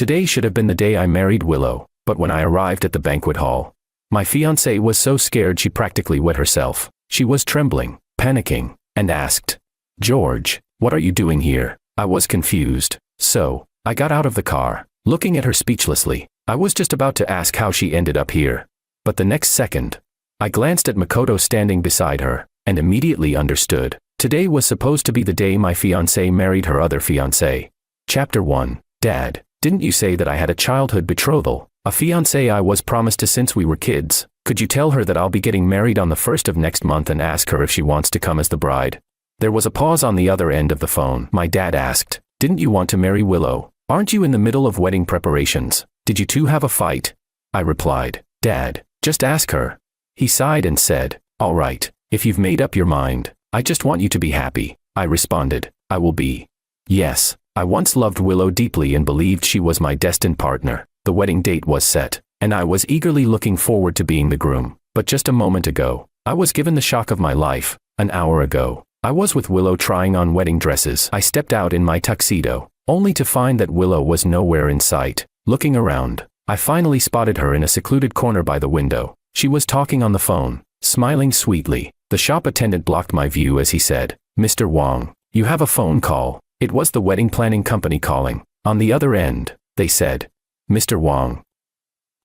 Today should have been the day I married Willow, but when I arrived at the banquet hall, my fiancée was so scared she practically wet herself. She was trembling, panicking, and asked, "George, what are you doing here?" I was confused, so I got out of the car, looking at her speechlessly. I was just about to ask how she ended up here. But the next second, I glanced at Makoto standing beside her, and immediately understood. Today was supposed to be the day my fiancée married her other fiancé. Chapter 1. Dad, didn't you say that I had a childhood betrothal? A fiancée I was promised to since we were kids. Could you tell her that I'll be getting married on the 1st of next month and ask her if she wants to come as the bride? There was a pause on the other end of the phone. My dad asked, "Didn't you want to marry Willow? Aren't you in the middle of wedding preparations? Did you two have a fight?" I replied, "Dad, just ask her." He sighed and said, "All right, if you've made up your mind, I just want you to be happy." I responded, "I will be." Yes, I once loved Willow deeply and believed she was my destined partner. The wedding date was set, and I was eagerly looking forward to being the groom. But just a moment ago, I was given the shock of my life. An hour ago, I was with Willow trying on wedding dresses. I stepped out in my tuxedo, only to find that Willow was nowhere in sight. Looking around, I finally spotted her in a secluded corner by the window. She was talking on the phone, smiling sweetly. The shop attendant blocked my view as he said, "Mr. Wong, you have a phone call." It was the wedding planning company calling. On the other end, they said, "Mr. Wong,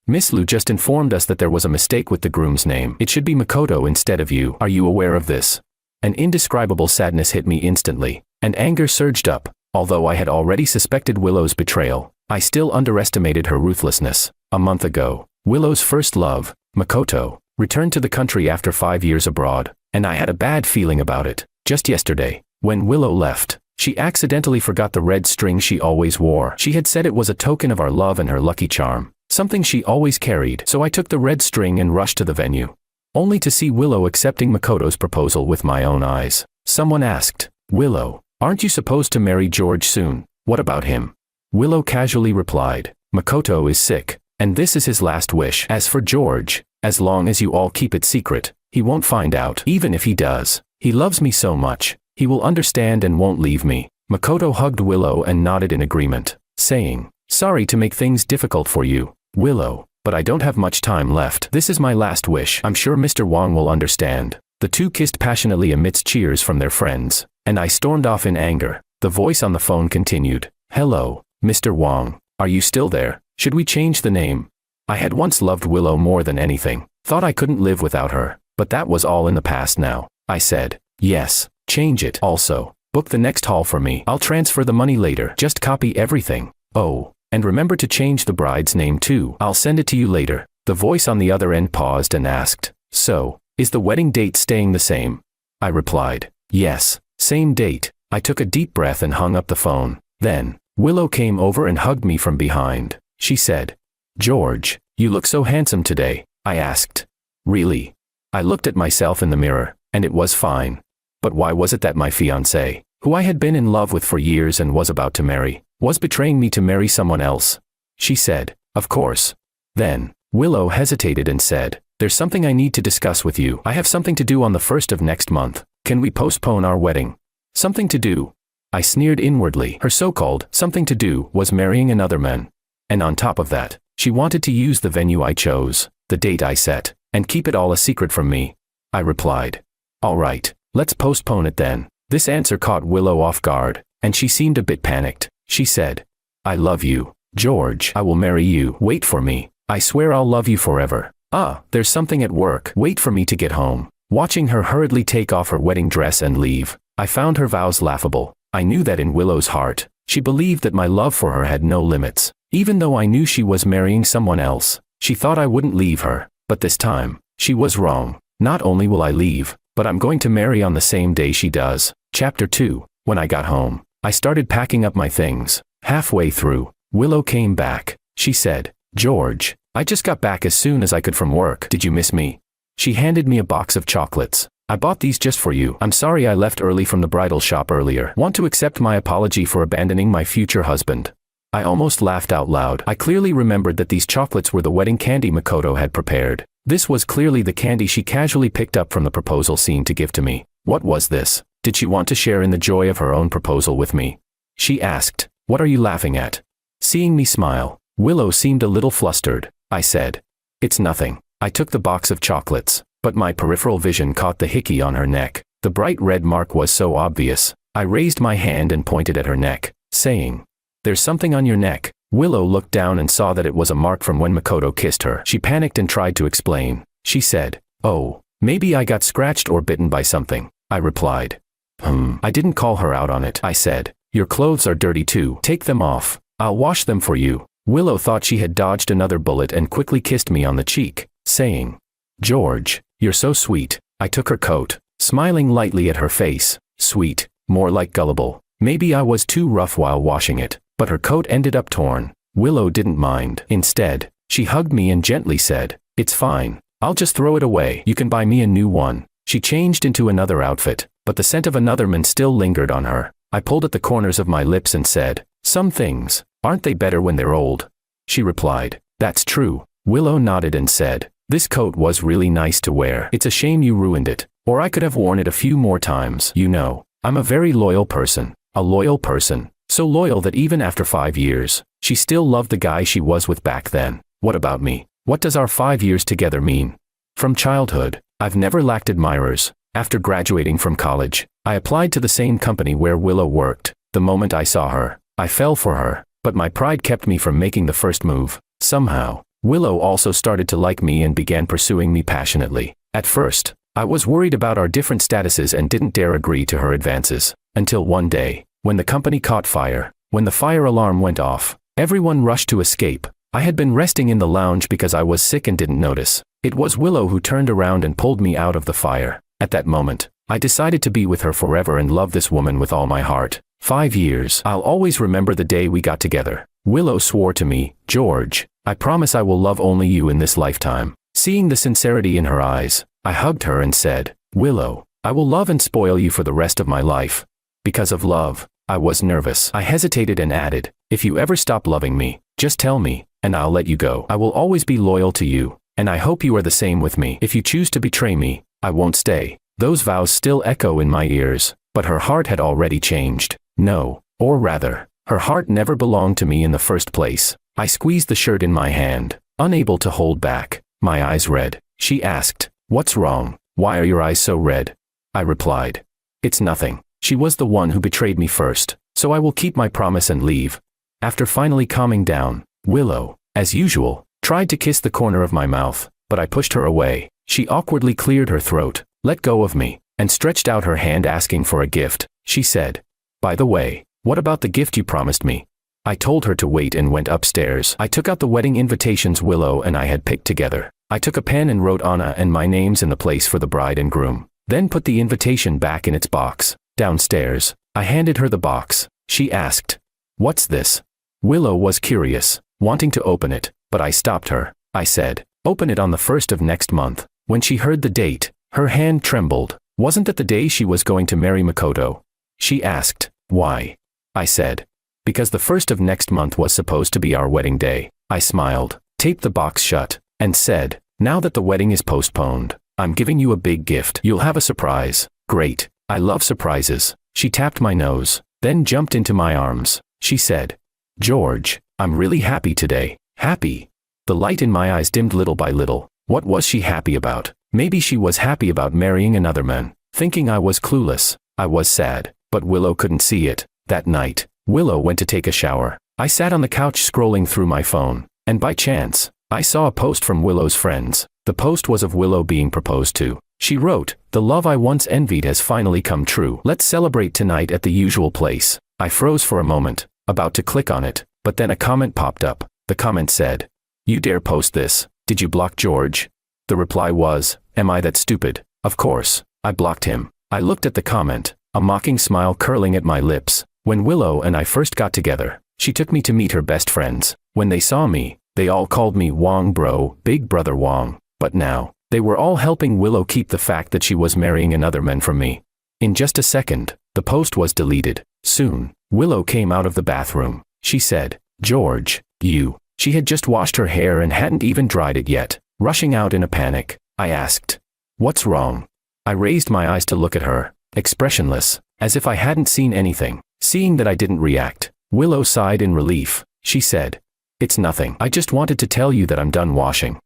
Miss Liu just informed us that there was a mistake with the groom's name. It should be Makoto instead of you. Are you aware of this?" An indescribable sadness hit me instantly, and anger surged up. Although I had already suspected Willow's betrayal, I still underestimated her ruthlessness. A month ago, Willow's first love, Makoto, returned to the country after 5 years abroad, and I had a bad feeling about it. Just yesterday, when Willow left, she accidentally forgot the red string she always wore. She had said it was a token of our love and her lucky charm, something she always carried. So I took the red string and rushed to the venue, only to see Willow accepting Makoto's proposal with my own eyes. Someone asked, "Willow, aren't you supposed to marry George soon? What about him?" Willow casually replied, "Makoto is sick, and this is his last wish. As for George, as long as you all keep it secret, he won't find out. Even if he does, he loves me so much, he will understand and won't leave me." Makoto hugged Willow and nodded in agreement, saying, "Sorry to make things difficult for you, Willow, but I don't have much time left. This is my last wish. I'm sure Mr. Wong will understand." The two kissed passionately amidst cheers from their friends, and I stormed off in anger. The voice on the phone continued, "Hello, Mr. Wong, are you still there? Should we change the name?" I had once loved Willow more than anything, thought I couldn't live without her, but that was all in the past now. I said, "Yes, change it. Also, book the next hall for me. I'll transfer the money later. Just copy everything. Oh, and remember to change the bride's name too. I'll send it to you later." The voice on the other end paused and asked, "So, is the wedding date staying the same?" I replied, "Yes, same date." I took a deep breath and hung up the phone. Then, Willow came over and hugged me from behind. She said, "George, you look so handsome today." I asked, "Really?" I looked at myself in the mirror, and it was fine. But why was it that my fiancé, who I had been in love with for years and was about to marry, was betraying me to marry someone else? She said, "Of course." Then, Willow hesitated and said, "There's something I need to discuss with you. I have something to do on the 1st of next month. Can we postpone our wedding?" Something to do? I sneered inwardly. Her so-called something to do was marrying another man. And on top of that, she wanted to use the venue I chose, the date I set, and keep it all a secret from me. I replied, "All right, let's postpone it then." This answer caught Willow off guard, and she seemed a bit panicked. She said, "I love you, George. I will marry you. Wait for me. I swear I'll love you forever." "Ah, there's something at work. Wait for me to get home." Watching her hurriedly take off her wedding dress and leave, I found her vows laughable. I knew that in Willow's heart, she believed that my love for her had no limits. Even though I knew she was marrying someone else, she thought I wouldn't leave her. But this time, she was wrong. Not only will I leave, but I'm going to marry on the same day she does. Chapter 2. When I got home, I started packing up my things. Halfway through, Willow came back. She said, "George, I just got back as soon as I could from work. Did you miss me?" She handed me a box of chocolates. "I bought these just for you. I'm sorry I left early from the bridal shop earlier. Want to accept my apology for abandoning my future husband." I almost laughed out loud. I clearly remembered that these chocolates were the wedding candy Makoto had prepared. This was clearly the candy she casually picked up from the proposal scene to give to me. What was this? Did she want to share in the joy of her own proposal with me? She asked, "What are you laughing at?" Seeing me smile, Willow seemed a little flustered. I said, "It's nothing." I took the box of chocolates, but my peripheral vision caught the hickey on her neck. The bright red mark was so obvious. I raised my hand and pointed at her neck, saying, "There's something on your neck." Willow looked down and saw that it was a mark from when Makoto kissed her. She panicked and tried to explain. She said, "Oh, maybe I got scratched or bitten by something." I replied, I didn't call her out on it. I said, "Your clothes are dirty too. Take them off. I'll wash them for you." Willow thought she had dodged another bullet and quickly kissed me on the cheek, saying, "George, you're so sweet." I took her coat, smiling lightly at her face. Sweet, more like gullible. Maybe I was too rough while washing it, but her coat ended up torn. Willow didn't mind. Instead, she hugged me and gently said, "It's fine. I'll just throw it away. You can buy me a new one." She changed into another outfit, but the scent of another man still lingered on her. I pulled at the corners of my lips and said, "Some things, aren't they better when they're old?" She replied, "That's true." Willow nodded and said, "This coat was really nice to wear. It's a shame you ruined it, or I could have worn it a few more times. You know, I'm a very loyal person. A loyal person. So loyal that even after 5 years, she still loved the guy she was with back then. What about me? What does our 5 years together mean? From childhood, I've never lacked admirers. After graduating from college, I applied to the same company where Willow worked. The moment I saw her, I fell for her, but my pride kept me from making the first move. Somehow, Willow also started to like me and began pursuing me passionately. At first, I was worried about our different statuses and didn't dare agree to her advances. Until one day, when the company caught fire, when the fire alarm went off, everyone rushed to escape. I had been resting in the lounge because I was sick and didn't notice. It was Willow who turned around and pulled me out of the fire. At that moment, I decided to be with her forever and love this woman with all my heart. 5 years. I'll always remember the day we got together. Willow swore to me, "George, I promise I will love only you in this lifetime." Seeing the sincerity in her eyes, I hugged her and said, "Willow, I will love and spoil you for the rest of my life." Because of love, I was nervous. I hesitated and added, "If you ever stop loving me, just tell me, and I'll let you go. I will always be loyal to you, and I hope you are the same with me. If you choose to betray me, I won't stay." Those vows still echo in my ears, but her heart had already changed. No, or rather, her heart never belonged to me in the first place. I squeezed the shirt in my hand, unable to hold back, my eyes red. She asked, "What's wrong? Why are your eyes so red?" I replied, "It's nothing. She was the one who betrayed me first, so I will keep my promise and leave." After finally calming down, Willow, as usual, tried to kiss the corner of my mouth, but I pushed her away. She awkwardly cleared her throat, let go of me, and stretched out her hand asking for a gift. She said, "By the way, what about the gift you promised me?" I told her to wait and went upstairs. I took out the wedding invitations Willow and I had picked together. I took a pen and wrote Anna and my names in the place for the bride and groom, then put the invitation back in its box. Downstairs, I handed her the box. She asked, "What's this?" Willow was curious, wanting to open it, but I stopped her. I said, "Open it on the 1st of next month." When she heard the date, her hand trembled. Wasn't that the day she was going to marry Makoto? She asked, "Why?" I said, "Because the 1st of next month was supposed to be our wedding day." I smiled, taped the box shut, and said, "Now that the wedding is postponed, I'm giving you a big gift. You'll have a surprise." "Great. I love surprises." She tapped my nose, then jumped into my arms. She said, "George, I'm really happy today." Happy? The light in my eyes dimmed little by little. What was she happy about? Maybe she was happy about marrying another man. Thinking I was clueless, I was sad, but Willow couldn't see it. That night, Willow went to take a shower. I sat on the couch scrolling through my phone, and by chance, I saw a post from Willow's friends. The post was of Willow being proposed to. She wrote, "The love I once envied has finally come true. Let's celebrate tonight at the usual place." I froze for a moment, about to click on it, but then a comment popped up. The comment said, "You dare post this? Did you block George?" The reply was, "Am I that stupid?" Of course, I blocked him. I looked at the comment, a mocking smile curling at my lips. When Willow and I first got together, she took me to meet her best friends. When they saw me, they all called me Wong bro, Big Brother Wong. But now, they were all helping Willow keep the fact that she was marrying another man from me. In just a second, the post was deleted. Soon, Willow came out of the bathroom. She said, "George, you." She had just washed her hair and hadn't even dried it yet. Rushing out in a panic, I asked, "What's wrong?" I raised my eyes to look at her, expressionless, as if I hadn't seen anything. Seeing that I didn't react, Willow sighed in relief. she said. It's nothing. I just wanted to tell you that I'm done washing.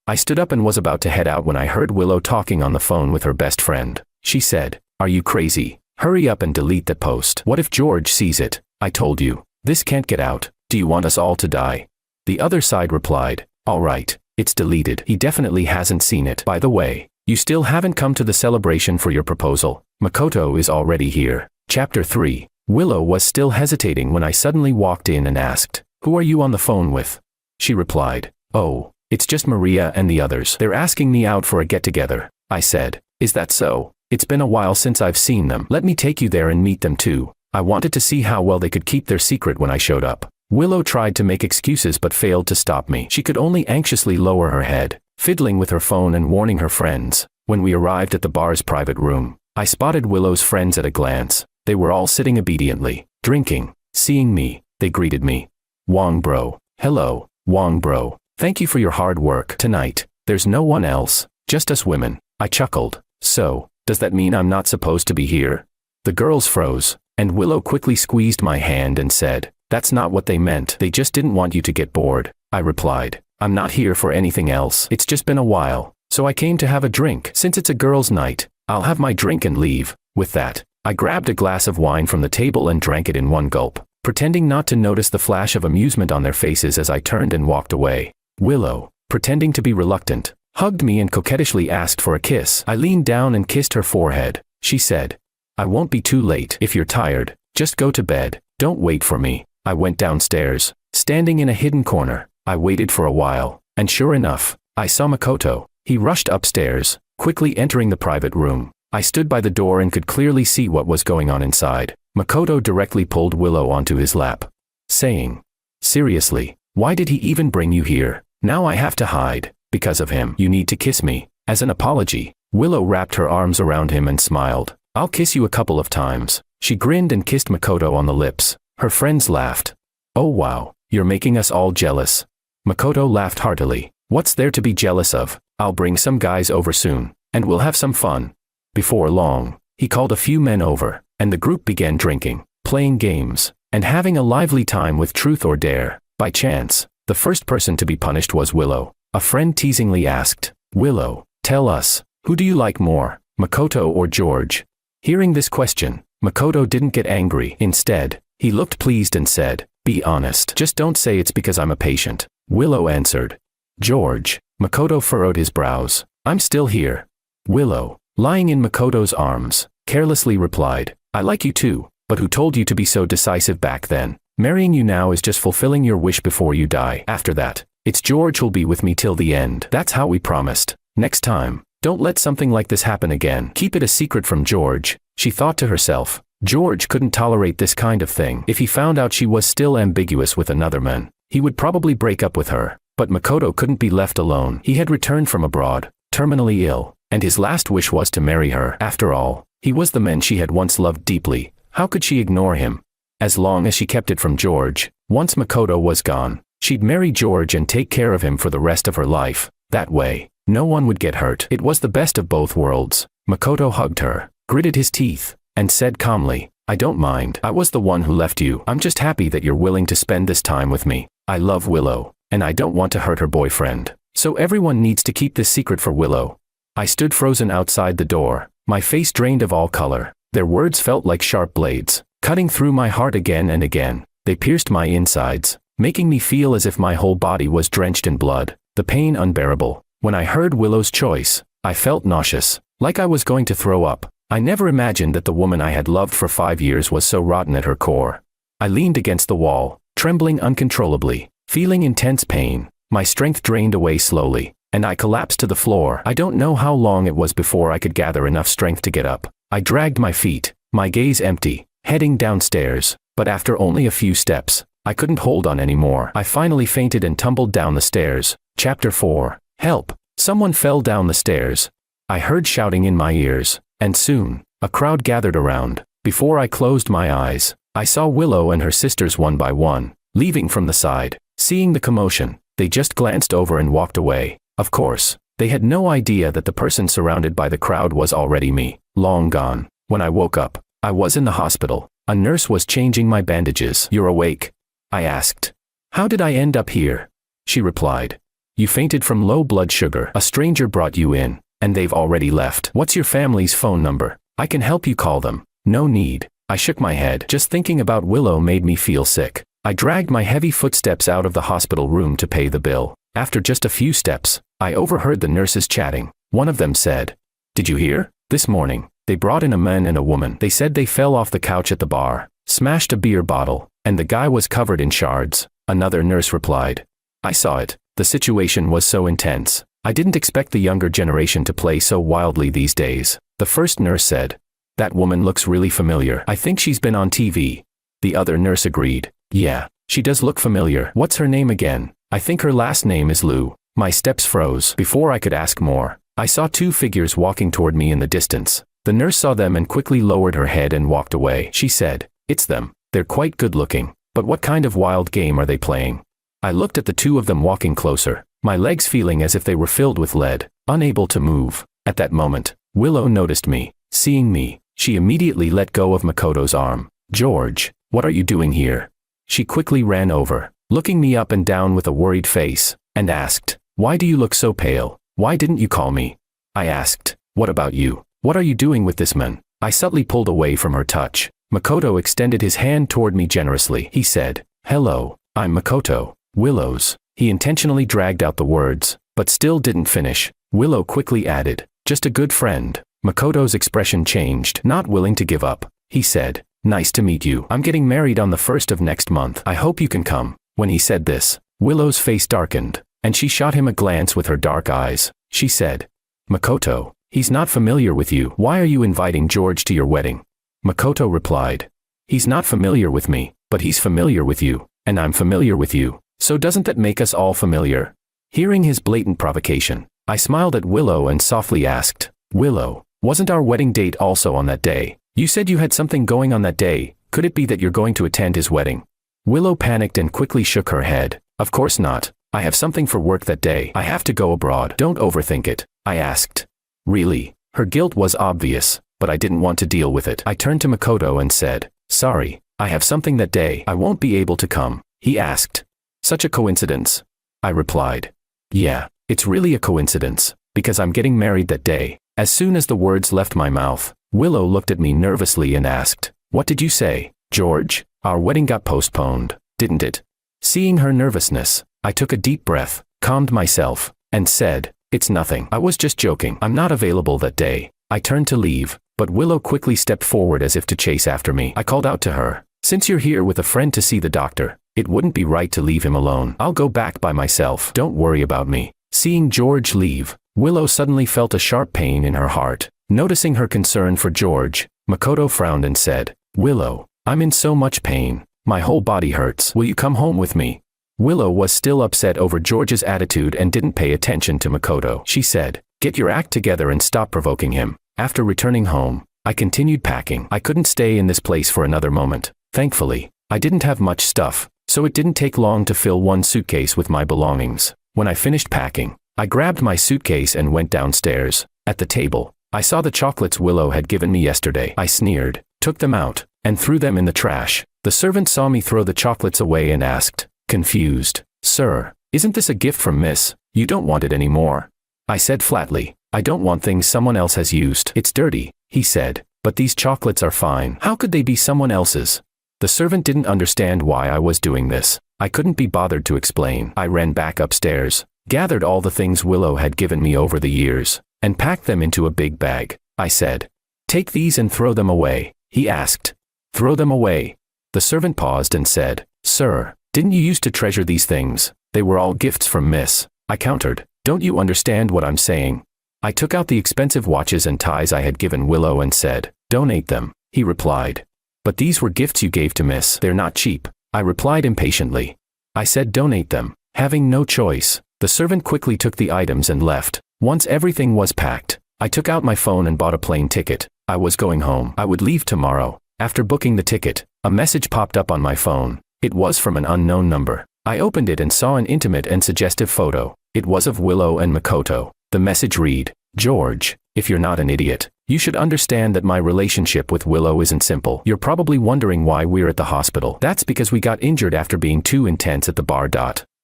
I stood up and was about to head out when I heard Willow talking on the phone with her best friend. She said, "Are you crazy? Hurry up and delete that post. What if George sees it? I told you. This can't get out. Do you want us all to die?" The other side replied, "All right, it's deleted. He definitely hasn't seen it. By the way, you still haven't come to the celebration for your proposal. Makoto is already here." Chapter 3. Willow was still hesitating when I suddenly walked in and asked, "Who are you on the phone with?" She replied, "Oh, it's just Maria and the others. They're asking me out for a get-together." I said, "Is that so? It's been a while since I've seen them. Let me take you there and meet them too." I wanted to see how well they could keep their secret when I showed up. Willow tried to make excuses but failed to stop me. She could only anxiously lower her head, fiddling with her phone and warning her friends. When we arrived at the bar's private room, I spotted Willow's friends at a glance. They were all sitting obediently, drinking. Seeing me, they greeted me. "Wong bro." "Hello, Wong bro. Thank you for your hard work tonight. There's no one else, just us women." I chuckled. "So, does that mean I'm not supposed to be here?" The girls froze, and Willow quickly squeezed my hand and said, "That's not what they meant. They just didn't want you to get bored." I replied, "I'm not here for anything else. It's just been a while, so I came to have a drink. Since it's a girls' night, I'll have my drink and leave." With that, I grabbed a glass of wine from the table and drank it in one gulp, pretending not to notice the flash of amusement on their faces as I turned and walked away. Willow, pretending to be reluctant, hugged me and coquettishly asked for a kiss. I leaned down and kissed her forehead. She said, "I won't be too late. If you're tired, just go to bed. Don't wait for me." I went downstairs. Standing in a hidden corner, I waited for a while, and sure enough, I saw Makoto. He rushed upstairs, quickly entering the private room. I stood by the door and could clearly see what was going on inside. Makoto directly pulled Willow onto his lap, saying, "Seriously, why did he even bring you here? Now I have to hide. Because of him, you need to kiss me." As an apology, Willow wrapped her arms around him and smiled. "I'll kiss you a couple of times." She grinned and kissed Makoto on the lips. Her friends laughed. "Oh wow, you're making us all jealous." Makoto laughed heartily. "What's there to be jealous of? I'll bring some guys over soon, and we'll have some fun." Before long, he called a few men over, and the group began drinking, playing games, and having a lively time with Truth or Dare. By chance, the first person to be punished was Willow. A friend teasingly asked, "Willow, tell us, who do you like more, Makoto or George?" Hearing this question, Makoto didn't get angry. Instead, he looked pleased and said, "Be honest. Just don't say it's because I'm a patient." Willow answered, "George." Makoto furrowed his brows. "I'm still here." Willow, lying in Makoto's arms, carelessly replied, "I like you too, but who told you to be so decisive back then? Marrying you now is just fulfilling your wish before you die. After that, it's George who'll be with me till the end. That's how we promised. Next time, don't let something like this happen again. Keep it a secret from George." She thought to herself, George couldn't tolerate this kind of thing. If he found out she was still ambiguous with another man, he would probably break up with her. But Makoto couldn't be left alone. He had returned from abroad, terminally ill, and his last wish was to marry her. After all, he was the man she had once loved deeply. How could she ignore him? As long as she kept it from George, once Makoto was gone, she'd marry George and take care of him for the rest of her life. That way, no one would get hurt. It was the best of both worlds. Makoto hugged her, gritted his teeth, and said calmly, "I don't mind. I was the one who left you. I'm just happy that you're willing to spend this time with me. I love Willow, and I don't want to hurt her boyfriend. So everyone needs to keep this secret for Willow." I stood frozen outside the door, my face drained of all color. Their words felt like sharp blades, cutting through my heart again and again. They pierced my insides, making me feel as if my whole body was drenched in blood, the pain unbearable. When I heard Willow's choice, I felt nauseous, like I was going to throw up. I never imagined that the woman I had loved for 5 years was so rotten at her core. I leaned against the wall, trembling uncontrollably, feeling intense pain. My strength drained away slowly, and I collapsed to the floor. I don't know how long it was before I could gather enough strength to get up. I dragged my feet, my gaze empty, heading downstairs, but after only a few steps, I couldn't hold on anymore. I finally fainted and tumbled down the stairs. Chapter 4. Help! Someone fell down the stairs. I heard shouting in my ears, and soon, a crowd gathered around. Before I closed my eyes, I saw Willow and her sisters one by one, leaving from the side. Seeing the commotion, they just glanced over and walked away. Of course, they had no idea that the person surrounded by the crowd was already me, long gone. When I woke up, I was in the hospital. A nurse was changing my bandages. "You're awake?" I asked. How did I end up here? She replied. You fainted from low blood sugar. A stranger brought you in, and they've already left. What's your family's phone number? I can help you call them. No need. I shook my head. Just thinking about Willow made me feel sick. I dragged my heavy footsteps out of the hospital room to pay the bill. After just a few steps, I overheard the nurses chatting. One of them said, "Did you hear? This morning, they brought in a man and a woman. They said they fell off the couch at the bar, smashed a beer bottle, and the guy was covered in shards." Another nurse replied, "I saw it. The situation was so intense. I didn't expect the younger generation to play so wildly these days." The first nurse said, "That woman looks really familiar. I think she's been on TV." The other nurse agreed, "Yeah, she does look familiar. What's her name again? I think her last name is Lou." My steps froze. Before I could ask more, I saw two figures walking toward me in the distance. The nurse saw them and quickly lowered her head and walked away. She said, "It's them. They're quite good looking. But what kind of wild game are they playing?" I looked at the two of them walking closer, my legs feeling as if they were filled with lead, unable to move. At that moment, Willow noticed me. Seeing me, she immediately let go of Makoto's arm. "George, what are you doing here?" She quickly ran over, looking me up and down with a worried face, and asked, "Why do you look so pale? Why didn't you call me?" I asked, "What about you? What are you doing with this man?" I subtly pulled away from her touch. Makoto extended his hand toward me generously. He said, "Hello, I'm Makoto. Willow's." He intentionally dragged out the words, but still didn't finish. Willow quickly added, "Just a good friend." Makoto's expression changed. Not willing to give up, he said, "Nice to meet you. I'm getting married on the 1st of next month. I hope you can come." When he said this, Willow's face darkened, and she shot him a glance with her dark eyes. She said, "Makoto, he's not familiar with you. Why are you inviting George to your wedding?" Makoto replied, "He's not familiar with me, but he's familiar with you, and I'm familiar with you. So doesn't that make us all familiar?" Hearing his blatant provocation, I smiled at Willow and softly asked, "Willow, wasn't our wedding date also on that day? You said you had something going on that day. Could it be that you're going to attend his wedding?" Willow panicked and quickly shook her head. "Of course not. I have something for work that day. I have to go abroad." "Don't overthink it," I asked. Really? Her guilt was obvious, but I didn't want to deal with it. I turned to Makoto and said, "Sorry, I have something that day. I won't be able to come." He asked, "Such a coincidence?" I replied, "Yeah, it's really a coincidence, because I'm getting married that day." As soon as the words left my mouth, Willow looked at me nervously and asked, "What did you say, George? Our wedding got postponed, didn't it?" Seeing her nervousness, I took a deep breath, calmed myself, and said, "It's nothing. I was just joking. I'm not available that day." I turned to leave, but Willow quickly stepped forward as if to chase after me. I called out to her, "Since you're here with a friend to see the doctor, it wouldn't be right to leave him alone. I'll go back by myself. Don't worry about me." Seeing George leave, Willow suddenly felt a sharp pain in her heart. Noticing her concern for George, Makoto frowned and said, "Willow, I'm in so much pain. My whole body hurts. Will you come home with me?" Willow was still upset over George's attitude and didn't pay attention to Makoto. She said, "Get your act together and stop provoking him." After returning home, I continued packing. I couldn't stay in this place for another moment. Thankfully, I didn't have much stuff, so it didn't take long to fill one suitcase with my belongings. When I finished packing, I grabbed my suitcase and went downstairs. At the table, I saw the chocolates Willow had given me yesterday. I sneered, took them out, and threw them in the trash. The servant saw me throw the chocolates away and asked, confused, "Sir, isn't this a gift from Miss? You don't want it anymore?" I said flatly, "I don't want things someone else has used." "It's dirty," he said, "but these chocolates are fine. How could they be someone else's?" The servant didn't understand why I was doing this. I couldn't be bothered to explain. I ran back upstairs, gathered all the things Willow had given me over the years, and packed them into a big bag. I said, "Take these and throw them away." He asked, "Throw them away?" The servant paused and said, "Sir, didn't you used to treasure these things? They were all gifts from Miss." I countered, "Don't you understand what I'm saying?" I took out the expensive watches and ties I had given Willow and said, "Donate them." He replied, "But these were gifts you gave to Miss. They're not cheap." I replied impatiently. I said, "Donate them." Having no choice, the servant quickly took the items and left. Once everything was packed, I took out my phone and bought a plane ticket. I was going home. I would leave tomorrow. After booking the ticket, a message popped up on my phone. It was from an unknown number. I opened it and saw an intimate and suggestive photo. It was of Willow and Makoto. The message read, George, if you're not an idiot, you should understand that my relationship with Willow isn't simple. You're probably wondering why we're at the hospital. That's because we got injured after being too intense at the bar.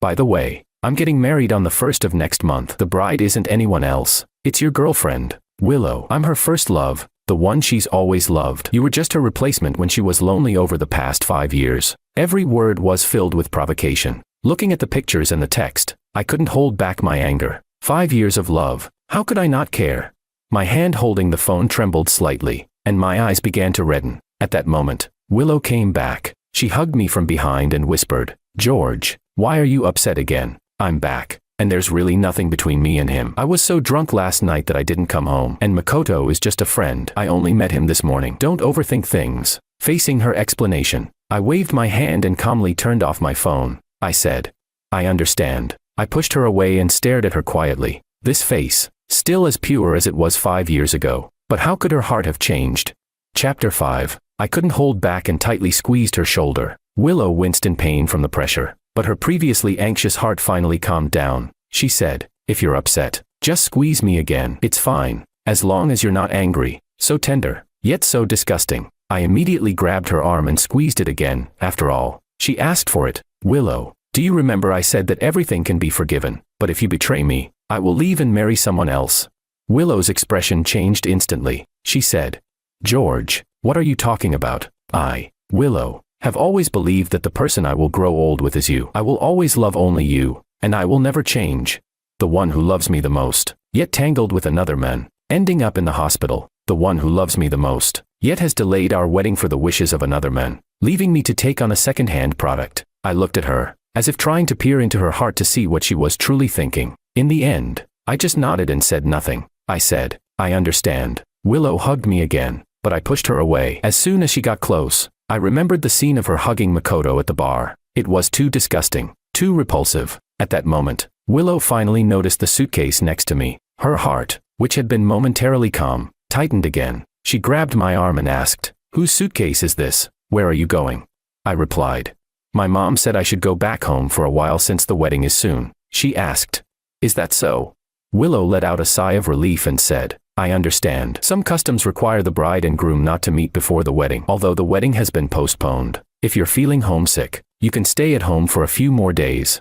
By the way, I'm getting married on the 1st of next month. The bride isn't anyone else. It's your girlfriend, Willow. I'm her first love, the one she's always loved. You were just her replacement when she was lonely over the past 5 years. Every word was filled with provocation. Looking at the pictures and the text, I couldn't hold back my anger. 5 years of love. How could I not care? My hand holding the phone trembled slightly, and my eyes began to redden. At that moment, Willow came back. She hugged me from behind and whispered, "George, why are you upset again? I'm back, and there's really nothing between me and him. I was so drunk last night that I didn't come home, and Makoto is just a friend. I only met him this morning. Don't overthink things." Facing her explanation, I waved my hand and calmly turned off my phone. I said, "I understand." I pushed her away and stared at her quietly. This face, still as pure as it was 5 years ago. But how could her heart have changed? Chapter 5. I couldn't hold back and tightly squeezed her shoulder. Willow winced in pain from the pressure, but her previously anxious heart finally calmed down. She said, "If you're upset, just squeeze me again. It's fine, as long as you're not angry." So tender, yet so disgusting. I immediately grabbed her arm and squeezed it again. After all, she asked for it. "Willow, do you remember I said that everything can be forgiven, but if you betray me, I will leave and marry someone else?" Willow's expression changed instantly. She said, "George, what are you talking about? I, Willow, have always believed that the person I will grow old with is you. I will always love only you, and I will never change. The one who loves me the most, yet tangled with another man, ending up in the hospital. The one who loves me the most, yet has delayed our wedding for the wishes of another man, leaving me to take on a second-hand product." I looked at her, as if trying to peer into her heart to see what she was truly thinking. In the end, I just nodded and said nothing. I said, "I understand." Willow hugged me again, but I pushed her away. As soon as she got close, I remembered the scene of her hugging Makoto at the bar. It was too disgusting, too repulsive. At that moment, Willow finally noticed the suitcase next to me. Her heart, which had been momentarily calm, tightened again. She grabbed my arm and asked, "Whose suitcase is this? Where are you going?" I replied, "My mom said I should go back home for a while since the wedding is soon." She asked, "Is that so?" Willow let out a sigh of relief and said, "I understand. Some customs require the bride and groom not to meet before the wedding, although the wedding has been postponed. If you're feeling homesick, you can stay at home for a few more days."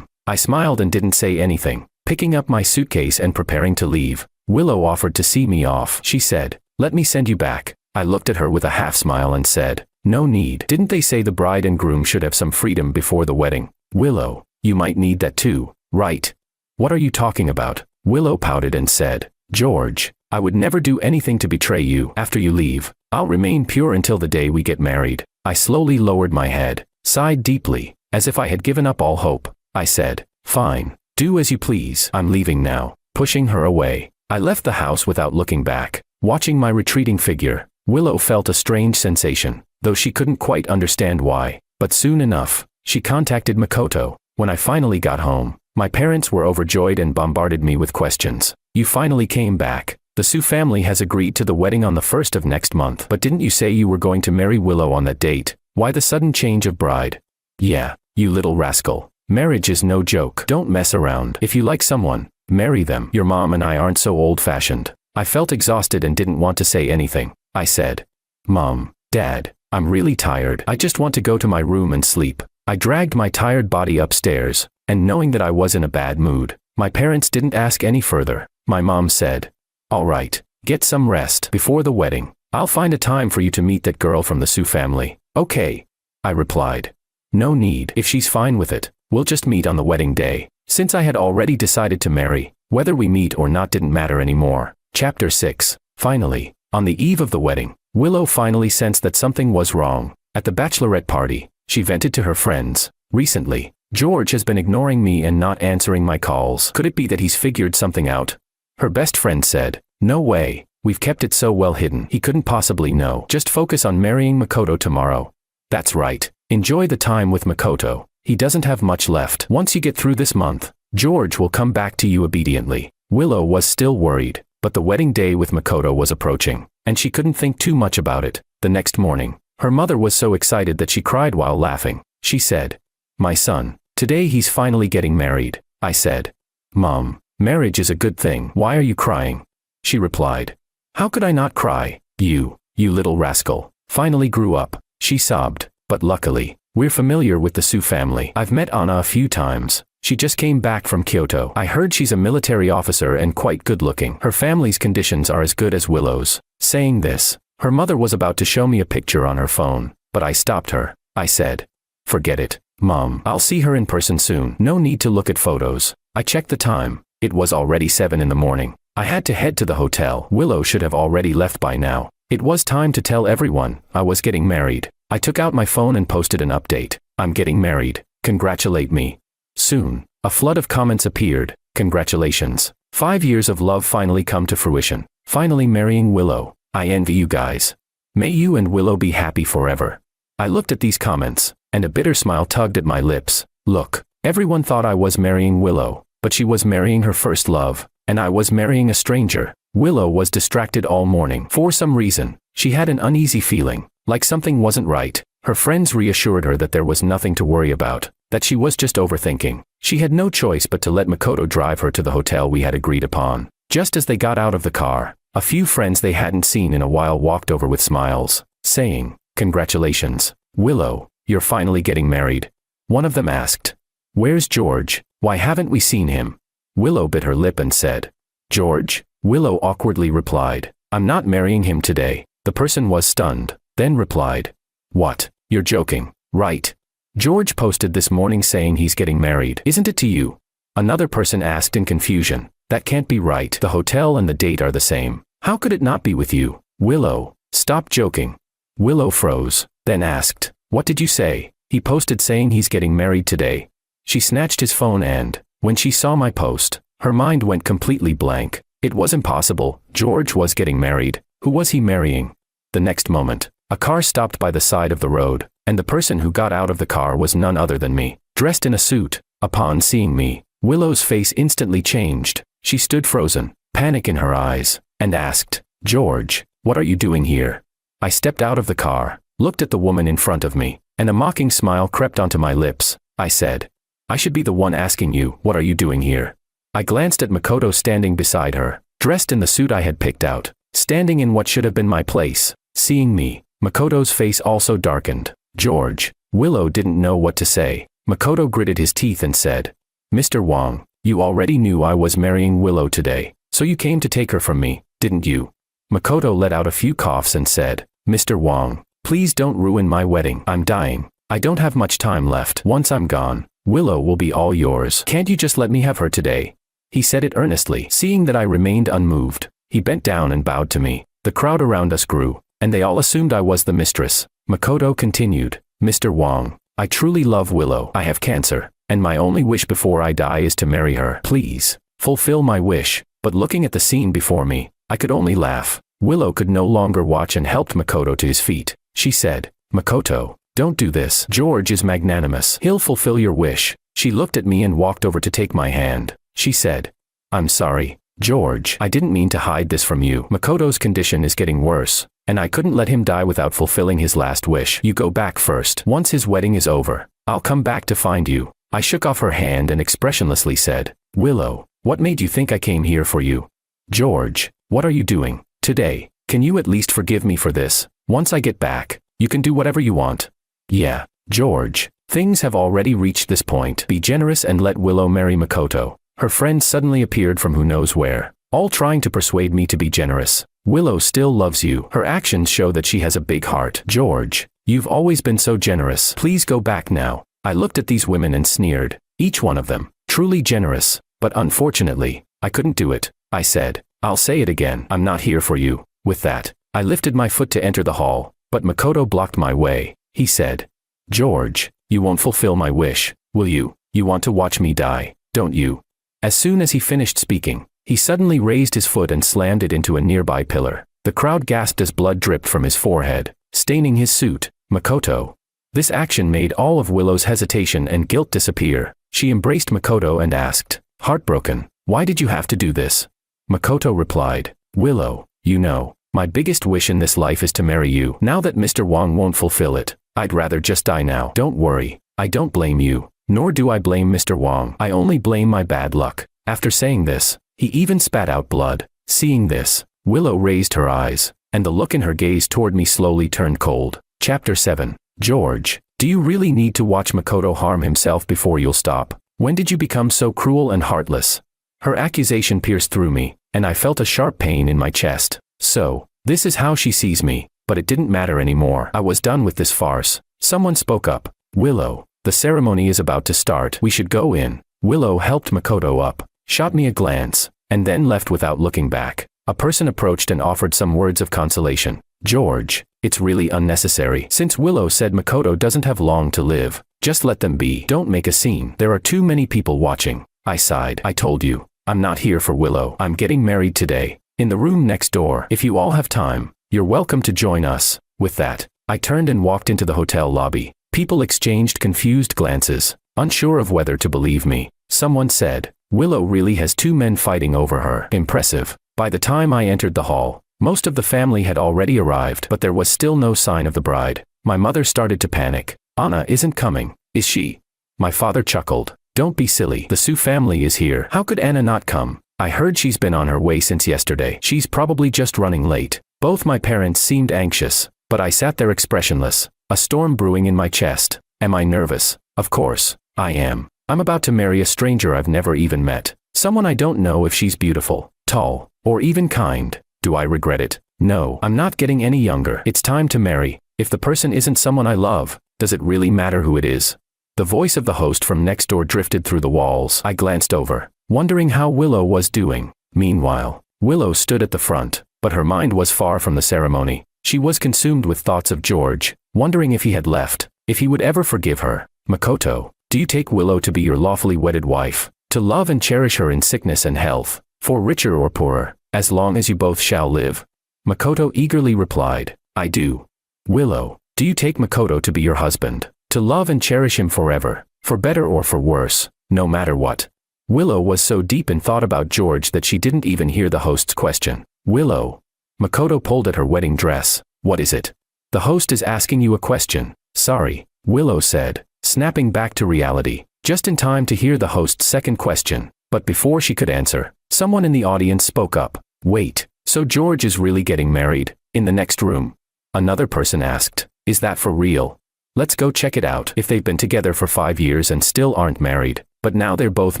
I smiled and didn't say anything. Picking up my suitcase and preparing to leave, Willow offered to see me off. She said, "Let me send you back." I looked at her with a half smile and said, "No need. Didn't they say the bride and groom should have some freedom before the wedding?" "Willow, you might need that too, right?" "What are you talking about?" Willow pouted and said, "George, I would never do anything to betray you. After you leave, I'll remain pure until the day we get married." I slowly lowered my head, sighed deeply, as if I had given up all hope. I said, "Fine, do as you please. I'm leaving now." Pushing her away, I left the house without looking back. Watching my retreating figure, Willow felt a strange sensation, though she couldn't quite understand why. But soon enough, she contacted Makoto. When I finally got home, my parents were overjoyed and bombarded me with questions. "You finally came back. The Sue family has agreed to the wedding on the 1st of next month. But didn't you say you were going to marry Willow on that date? Why the sudden change of bride?" "Yeah, you little rascal. Marriage is no joke. Don't mess around. If you like someone, marry them. Your mom and I aren't so old-fashioned." I felt exhausted and didn't want to say anything. I said, "Mom, Dad, I'm really tired. I just want to go to my room and sleep." I dragged my tired body upstairs, and knowing that I was in a bad mood, my parents didn't ask any further. My mom said, "All right, get some rest before the wedding. I'll find a time for you to meet that girl from the Sue family." "Okay," I replied. "No need. If she's fine with it, we'll just meet on the wedding day." Since I had already decided to marry, whether we meet or not didn't matter anymore. Chapter 6. Finally, on the eve of the wedding, Willow finally sensed that something was wrong. At the bachelorette party, she vented to her friends, "Recently, George has been ignoring me and not answering my calls. Could it be that he's figured something out?" Her best friend said, "No way. We've kept it so well hidden. He couldn't possibly know. Just focus on marrying Makoto tomorrow." "That's right. Enjoy the time with Makoto. He doesn't have much left. Once you get through this month, George will come back to you obediently." Willow was still worried, but the wedding day with Makoto was approaching, and she couldn't think too much about it. The next morning, her mother was so excited that she cried while laughing. She said, "My son, today he's finally getting married." I said, "Mom, Marriage is a good thing. Why are you crying? She replied. How could I not cry? You little rascal, finally grew up, she sobbed. But luckily, we're familiar with the Su family. I've met Anna a few times. She just came back from Kyoto. I heard she's a military officer and quite good looking. Her family's conditions are as good as Willow's. Saying this, her mother was about to show me a picture on her phone, but I stopped her. I said, forget it, Mom. I'll see her in person soon. No need to look at photos. I checked the time. It was already 7 in the morning. I had to head to the hotel. Willow should have already left by now. It was time to tell everyone I was getting married. I took out my phone and posted an update. I'm getting married. Congratulate me. Soon, a flood of comments appeared. Congratulations. 5 years of love finally come to fruition. Finally marrying Willow. I envy you guys. May you and Willow be happy forever. I looked at these comments, and a bitter smile tugged at my lips. Look, everyone thought I was marrying Willow, but she was marrying her first love, and I was marrying a stranger. Willow was distracted all morning. For some reason, she had an uneasy feeling, like something wasn't right. Her friends reassured her that there was nothing to worry about, that she was just overthinking. She had no choice but to let Makoto drive her to the hotel we had agreed upon. Just as they got out of the car, a few friends they hadn't seen in a while walked over with smiles, saying, Congratulations, Willow, you're finally getting married. One of them asked, Where's George? Why haven't we seen him? Willow bit her lip and said, George? Willow awkwardly replied, I'm not marrying him today. The person was stunned, then replied, What? You're joking, right? George posted this morning saying he's getting married. Isn't it to you? Another person asked in confusion. That can't be right. The hotel and the date are the same. How could it not be with you? Willow, stop joking. Willow froze, then asked, What did you say? He posted saying he's getting married today. She snatched his phone and, when she saw my post, her mind went completely blank. It was impossible. George was getting married. Who was he marrying? The next moment, a car stopped by the side of the road, and the person who got out of the car was none other than me, dressed in a suit. Upon seeing me, Willow's face instantly changed. She stood frozen, panic in her eyes, and asked, George, what are you doing here? I stepped out of the car, looked at the woman in front of me, and a mocking smile crept onto my lips. I said, I should be the one asking you, what are you doing here? I glanced at Makoto standing beside her, dressed in the suit I had picked out, standing in what should have been my place. Seeing me, Makoto's face also darkened. George, Willow didn't know what to say. Makoto gritted his teeth and said, Mr. Wong, you already knew I was marrying Willow today, so you came to take her from me, didn't you? Makoto let out a few coughs and said, Mr. Wong, please don't ruin my wedding. I'm dying. I don't have much time left. Once I'm gone, Willow will be all yours. Can't you just let me have her today? He said it earnestly. Seeing that I remained unmoved, he bent down and bowed to me. The crowd around us grew, and they all assumed I was the mistress. Makoto continued, Mr. Wong, I truly love Willow. I have cancer, and my only wish before I die is to marry her. Please, fulfill my wish. But looking at the scene before me, I could only laugh. Willow could no longer watch and helped Makoto to his feet. She said, Makoto, don't do this. George is magnanimous. He'll fulfill your wish. She looked at me and walked over to take my hand. She said, I'm sorry, George. I didn't mean to hide this from you. Makoto's condition is getting worse, and I couldn't let him die without fulfilling his last wish. You go back first. Once his wedding is over, I'll come back to find you. I shook off her hand and expressionlessly said, Willow, what made you think I came here for you? George, what are you doing today? Can you at least forgive me for this? Once I get back, you can do whatever you want. Yeah, George, things have already reached this point. Be generous and let Willow marry Makoto. Her friends suddenly appeared from who knows where, all trying to persuade me to be generous. Willow still loves you. Her actions show that she has a big heart. George, you've always been so generous. Please go back now. I looked at these women and sneered. Each one of them, truly generous, but unfortunately, I couldn't do it. I said, I'll say it again. I'm not here for you. With that, I lifted my foot to enter the hall, but Makoto blocked my way. He said, George, you won't fulfill my wish, will you? You want to watch me die, don't you? As soon as he finished speaking, he suddenly raised his foot and slammed it into a nearby pillar. The crowd gasped as blood dripped from his forehead, staining his suit. Makoto. This action made all of Willow's hesitation and guilt disappear. She embraced Makoto and asked, heartbroken, why did you have to do this? Makoto replied, Willow, you know, my biggest wish in this life is to marry you. Now that Mr. Wong won't fulfill it, I'd rather just die now. Don't worry, I don't blame you, nor do I blame Mr. Wong. I only blame my bad luck. After saying this, he even spat out blood. Seeing this, Willow raised her eyes, and the look in her gaze toward me slowly turned cold. Chapter 7. George, do you really need to watch Makoto harm himself before you'll stop? When did you become so cruel and heartless? Her accusation pierced through me, and I felt a sharp pain in my chest. So, this is how she sees me, but it didn't matter anymore. I was done with this farce. Someone spoke up. Willow, the ceremony is about to start. We should go in. Willow helped Makoto up, shot me a glance, and then left without looking back. A person approached and offered some words of consolation. George, it's really unnecessary. Since Willow said Makoto doesn't have long to live, just let them be. Don't make a scene. There are too many people watching. I sighed. I told you, I'm not here for Willow. I'm getting married today, in the room next door. If you all have time, you're welcome to join us. With that, I turned and walked into the hotel lobby. People exchanged confused glances, unsure of whether to believe me. Someone said, Willow really has two men fighting over her. Impressive. By the time I entered the hall, most of the family had already arrived, but there was still no sign of the bride. My mother started to panic. Anna isn't coming, is she? My father chuckled. Don't be silly. The Sue family is here. How could Anna not come? I heard she's been on her way since yesterday. She's probably just running late. Both my parents seemed anxious, but I sat there expressionless, a storm brewing in my chest. Am I nervous? Of course, I am. I'm about to marry a stranger I've never even met. Someone I don't know if she's beautiful, tall, or even kind. Do I regret it? No, I'm not getting any younger. It's time to marry. If the person isn't someone I love, does it really matter who it is? The voice of the host from next door drifted through the walls. I glanced over, wondering how Willow was doing. Meanwhile, Willow stood at the front, but her mind was far from the ceremony. She was consumed with thoughts of George, wondering if he had left, if he would ever forgive her. Makoto, do you take Willow to be your lawfully wedded wife, to love and cherish her in sickness and health, for richer or poorer, as long as you both shall live? Makoto eagerly replied, I do. Willow, do you take Makoto to be your husband, to love and cherish him forever, for better or for worse, no matter what? Willow was so deep in thought about George that she didn't even hear the host's question. Willow. Makoto pulled at her wedding dress. What is it? The host is asking you a question. Sorry, Willow said, snapping back to reality, just in time to hear the host's second question. But before she could answer, someone in the audience spoke up. Wait, so George is really getting married, in the next room? Another person asked, is that for real? Let's go check it out. If they've been together for 5 years and still aren't married, but now they're both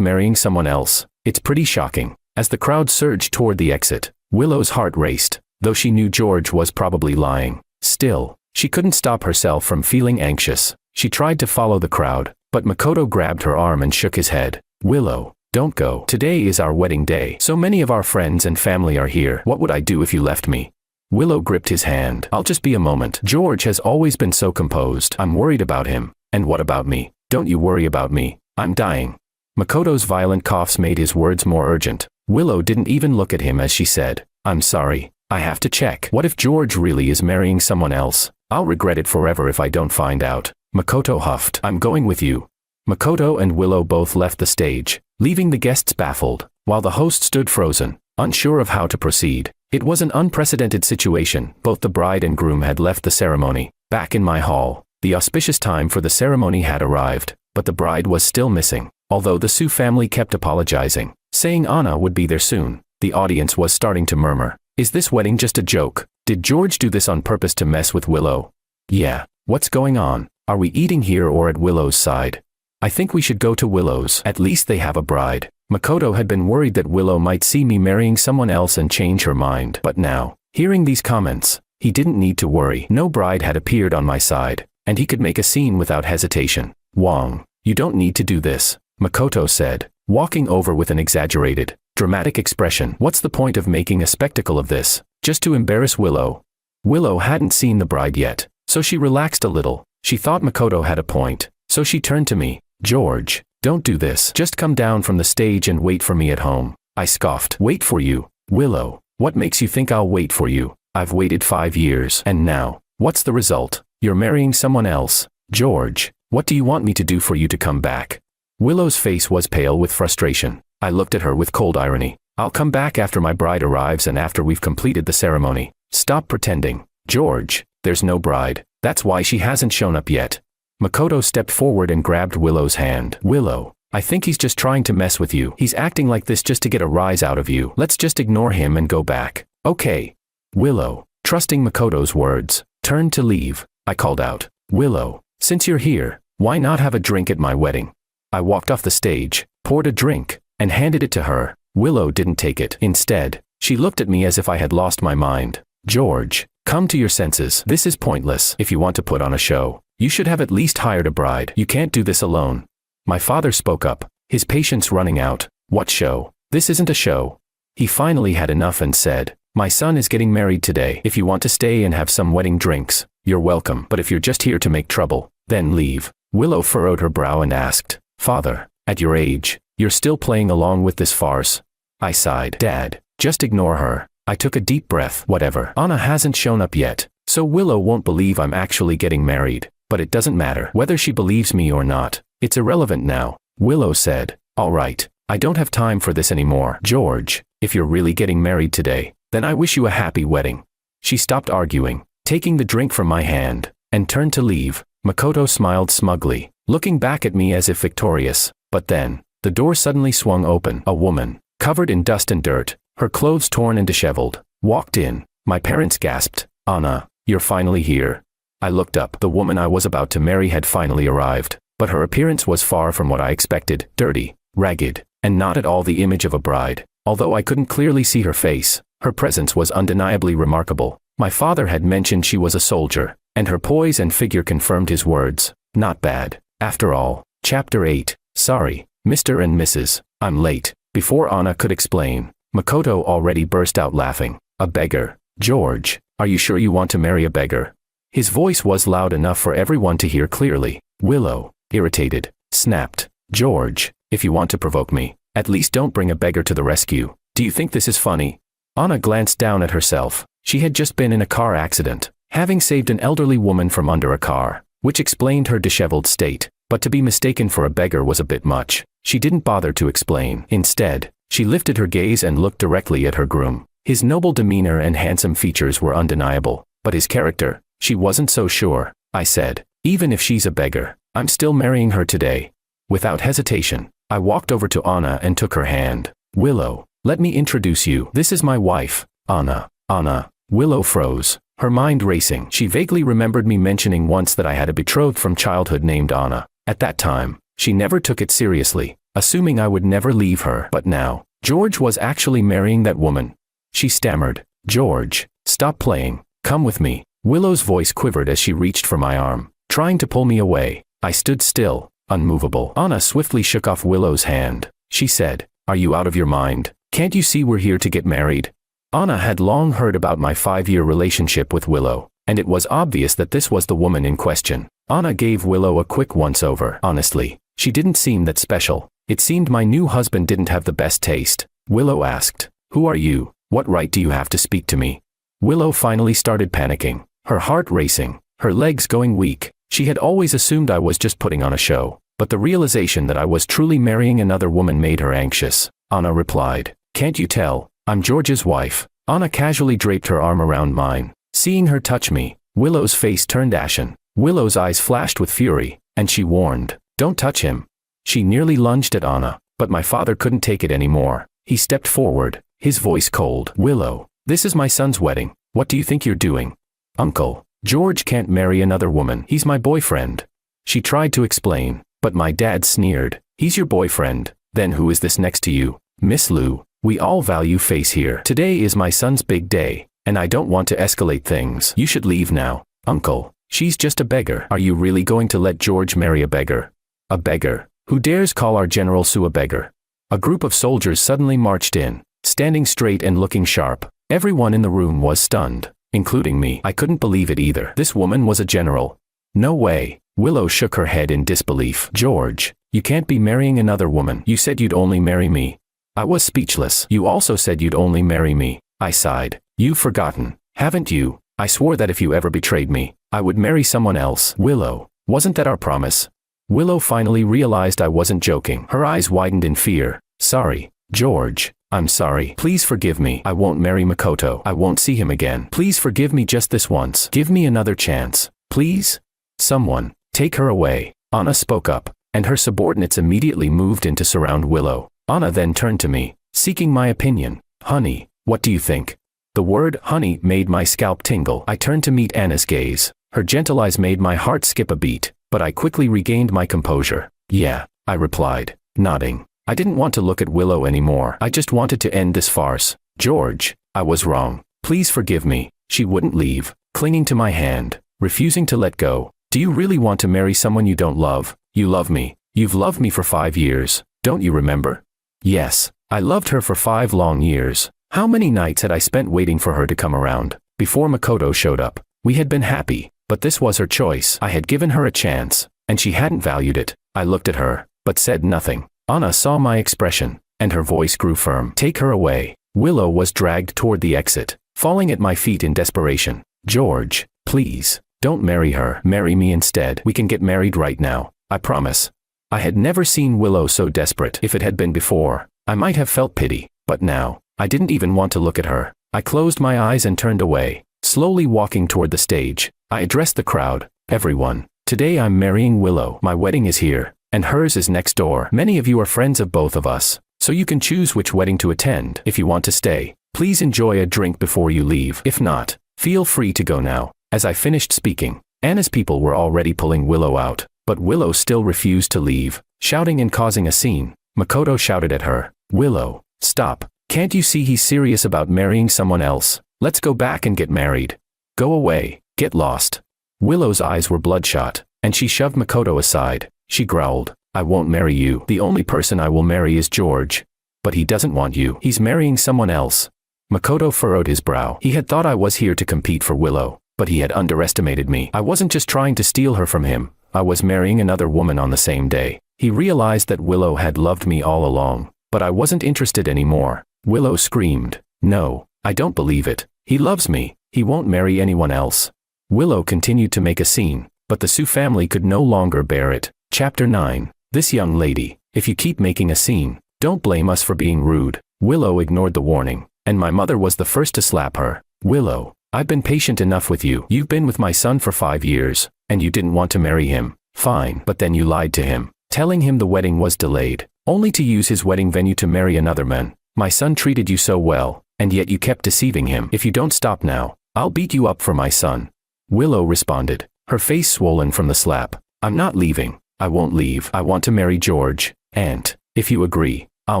marrying someone else, it's pretty shocking. As the crowd surged toward the exit, Willow's heart raced, though she knew George was probably lying. Still, she couldn't stop herself from feeling anxious. She tried to follow the crowd, but Makoto grabbed her arm and shook his head. Willow, don't go. Today is our wedding day. So many of our friends and family are here. What would I do if you left me? Willow gripped his hand. I'll just be a moment. George has always been so composed. I'm worried about him. And what about me? Don't you worry about me. I'm dying. Makoto's violent coughs made his words more urgent. Willow didn't even look at him as she said, I'm sorry. I have to check. What if George really is marrying someone else? I'll regret it forever if I don't find out. Makoto huffed. I'm going with you. Makoto and Willow both left the stage, leaving the guests baffled, while the host stood frozen, unsure of how to proceed. It was an unprecedented situation. Both the bride and groom had left the ceremony. Back in my hall, the auspicious time for the ceremony had arrived, but the bride was still missing. Although the Sue family kept apologizing, saying Anna would be there soon, the audience was starting to murmur. Is this wedding just a joke? Did George do this on purpose to mess with Willow? Yeah, what's going on? Are we eating here or at Willow's side? I think we should go to Willow's. At least they have a bride. Makoto had been worried that Willow might see me marrying someone else and change her mind. But now, hearing these comments, he didn't need to worry. No bride had appeared on my side, and he could make a scene without hesitation. Wong, you don't need to do this, Makoto said, walking over with an exaggerated, dramatic expression. What's the point of making a spectacle of this? Just to embarrass Willow? Willow hadn't seen the bride yet, so she relaxed a little. She thought Makoto had a point, so she turned to me. George, don't do this. Just come down from the stage and wait for me at home. I scoffed. Wait for you? Willow, what makes you think I'll wait for you? I've waited 5 years. And now, what's the result? You're marrying someone else. George, what do you want me to do for you to come back? Willow's face was pale with frustration. I looked at her with cold irony. I'll come back after my bride arrives and after we've completed the ceremony. Stop pretending. George, there's no bride. That's why she hasn't shown up yet. Makoto stepped forward and grabbed Willow's hand. Willow, I think he's just trying to mess with you. He's acting like this just to get a rise out of you. Let's just ignore him and go back. Okay. Willow, trusting Makoto's words, turned to leave. I called out, Willow, since you're here, why not have a drink at my wedding? I walked off the stage, poured a drink, and handed it to her. Willow didn't take it. Instead, she looked at me as if I had lost my mind. George, come to your senses. This is pointless. If you want to put on a show, you should have at least hired a bride. You can't do this alone. My father spoke up, his patience running out. What show? This isn't a show. He finally had enough and said, my son is getting married today. If you want to stay and have some wedding drinks, you're welcome. But if you're just here to make trouble, then leave. Willow furrowed her brow and asked, Father, at your age, you're still playing along with this farce? I sighed. Dad, just ignore her. I took a deep breath. Whatever. Anna hasn't shown up yet, so Willow won't believe I'm actually getting married. But it doesn't matter whether she believes me or not. It's irrelevant now. Willow said, all right, I don't have time for this anymore. George, if you're really getting married today, then I wish you a happy wedding. She stopped arguing, taking the drink from my hand, and turned to leave. Makoto smiled smugly, looking back at me as if victorious. But then, the door suddenly swung open. A woman, covered in dust and dirt, her clothes torn and disheveled, walked in. My parents gasped, Anna, you're finally here. I looked up. The woman I was about to marry had finally arrived, but her appearance was far from what I expected. Dirty, ragged, and not at all the image of a bride. Although I couldn't clearly see her face, her presence was undeniably remarkable. My father had mentioned she was a soldier, and her poise and figure confirmed his words. Not bad. After all. Chapter 8. Sorry, Mr. and Mrs. I'm late. Before Anna could explain, Makoto already burst out laughing. A beggar. George, are you sure you want to marry a beggar? His voice was loud enough for everyone to hear clearly. Willow, irritated, snapped, George, if you want to provoke me, at least don't bring a beggar to the rescue. Do you think this is funny? Anna glanced down at herself. She had just been in a car accident, having saved an elderly woman from under a car, which explained her disheveled state. But to be mistaken for a beggar was a bit much. She didn't bother to explain. Instead, she lifted her gaze and looked directly at her groom. His noble demeanor and handsome features were undeniable, but his character, she wasn't so sure. I said, even if she's a beggar, I'm still marrying her today. Without hesitation, I walked over to Anna and took her hand. Willow, let me introduce you. This is my wife, Anna. Anna. Willow froze, her mind racing. She vaguely remembered me mentioning once that I had a betrothed from childhood named Anna. At that time, she never took it seriously, assuming I would never leave her. But now, George was actually marrying that woman. She stammered, George, stop playing, come with me. Willow's voice quivered as she reached for my arm, trying to pull me away. I stood still, unmovable. Anna swiftly shook off Willow's hand. She said, are you out of your mind? Can't you see we're here to get married? Anna had long heard about my 5-year relationship with Willow, and it was obvious that this was the woman in question. Anna gave Willow a quick once-over. Honestly, she didn't seem that special. It seemed my new husband didn't have the best taste. Willow asked, who are you? What right do you have to speak to me? Willow finally started panicking, her heart racing, her legs going weak. She had always assumed I was just putting on a show, but the realization that I was truly marrying another woman made her anxious. Anna replied, can't you tell? I'm George's wife. Anna casually draped her arm around mine. Seeing her touch me, Willow's face turned ashen. Willow's eyes flashed with fury, and she warned, don't touch him. She nearly lunged at Anna, but my father couldn't take it anymore. He stepped forward, his voice cold. Willow, this is my son's wedding. What do you think you're doing? Uncle, George can't marry another woman. He's my boyfriend. She tried to explain, but my dad sneered. He's your boyfriend. Then who is this next to you? Miss Lou, we all value face here. Today is my son's big day, and I don't want to escalate things. You should leave now. Uncle, she's just a beggar. Are you really going to let George marry a beggar? A beggar? Who dares call our General Sue a beggar? A group of soldiers suddenly marched in, standing straight and looking sharp. Everyone in the room was stunned, including me. I couldn't believe it either. This woman was a general. No way. Willow shook her head in disbelief. George, you can't be marrying another woman. You said you'd only marry me. I was speechless. You also said you'd only marry me. I sighed. You've forgotten, haven't you? I swore that if you ever betrayed me, I would marry someone else. Willow, wasn't that our promise? Willow finally realized I wasn't joking. Her eyes widened in fear. Sorry, George. I'm sorry. Please forgive me. I won't marry Makoto. I won't see him again. Please forgive me just this once. Give me another chance. Please? Someone, take her away. Anna spoke up, and her subordinates immediately moved in to surround Willow. Anna then turned to me, seeking my opinion. Honey, what do you think? The word honey made my scalp tingle. I turned to meet Anna's gaze. Her gentle eyes made my heart skip a beat, but I quickly regained my composure. Yeah, I replied, nodding. I didn't want to look at Willow anymore. I just wanted to end this farce. George, I was wrong. Please forgive me. She wouldn't leave, clinging to my hand, refusing to let go. Do you really want to marry someone you don't love? You love me. You've loved me for 5 years, don't you remember? Yes, I loved her for 5 long years. How many nights had I spent waiting for her to come around? Before Makoto showed up, we had been happy, but this was her choice. I had given her a chance, and she hadn't valued it. I looked at her, but said nothing. Anna saw my expression, and her voice grew firm. Take her away. Willow was dragged toward the exit, falling at my feet in desperation. George, please, don't marry her. Marry me instead. We can get married right now, I promise. I had never seen Willow so desperate. If it had been before, I might have felt pity, but now, I didn't even want to look at her. I closed my eyes and turned away, slowly walking toward the stage. I addressed the crowd. Everyone, today I'm marrying Willow. My wedding is here, and hers is next door. Many of you are friends of both of us, so you can choose which wedding to attend. If you want to stay, please enjoy a drink before you leave. If not, feel free to go now. As I finished speaking, Anna's people were already pulling Willow out, but Willow still refused to leave, shouting and causing a scene. Makoto shouted at her, Willow, stop. Can't you see he's serious about marrying someone else? Let's go back and get married. Go away, get lost. Willow's eyes were bloodshot, and she shoved Makoto aside. She growled, I won't marry you. The only person I will marry is George. But he doesn't want you. He's marrying someone else. Makoto furrowed his brow. He had thought I was here to compete for Willow, but he had underestimated me. I wasn't just trying to steal her from him. I was marrying another woman on the same day. He realized that Willow had loved me all along, but I wasn't interested anymore. Willow screamed, no, I don't believe it. He loves me. He won't marry anyone else. Willow continued to make a scene, but the Sue family could no longer bear it. Chapter 9. This young lady, if you keep making a scene, don't blame us for being rude. Willow ignored the warning, and my mother was the first to slap her. Willow, I've been patient enough with you. You've been with my son for 5 years, and you didn't want to marry him. Fine, but then you lied to him, telling him the wedding was delayed, only to use his wedding venue to marry another man. My son treated you so well, and yet you kept deceiving him. If you don't stop now, I'll beat you up for my son. Willow responded, her face swollen from the slap. I'm not leaving. I won't leave. I want to marry George, and, if you agree, I'll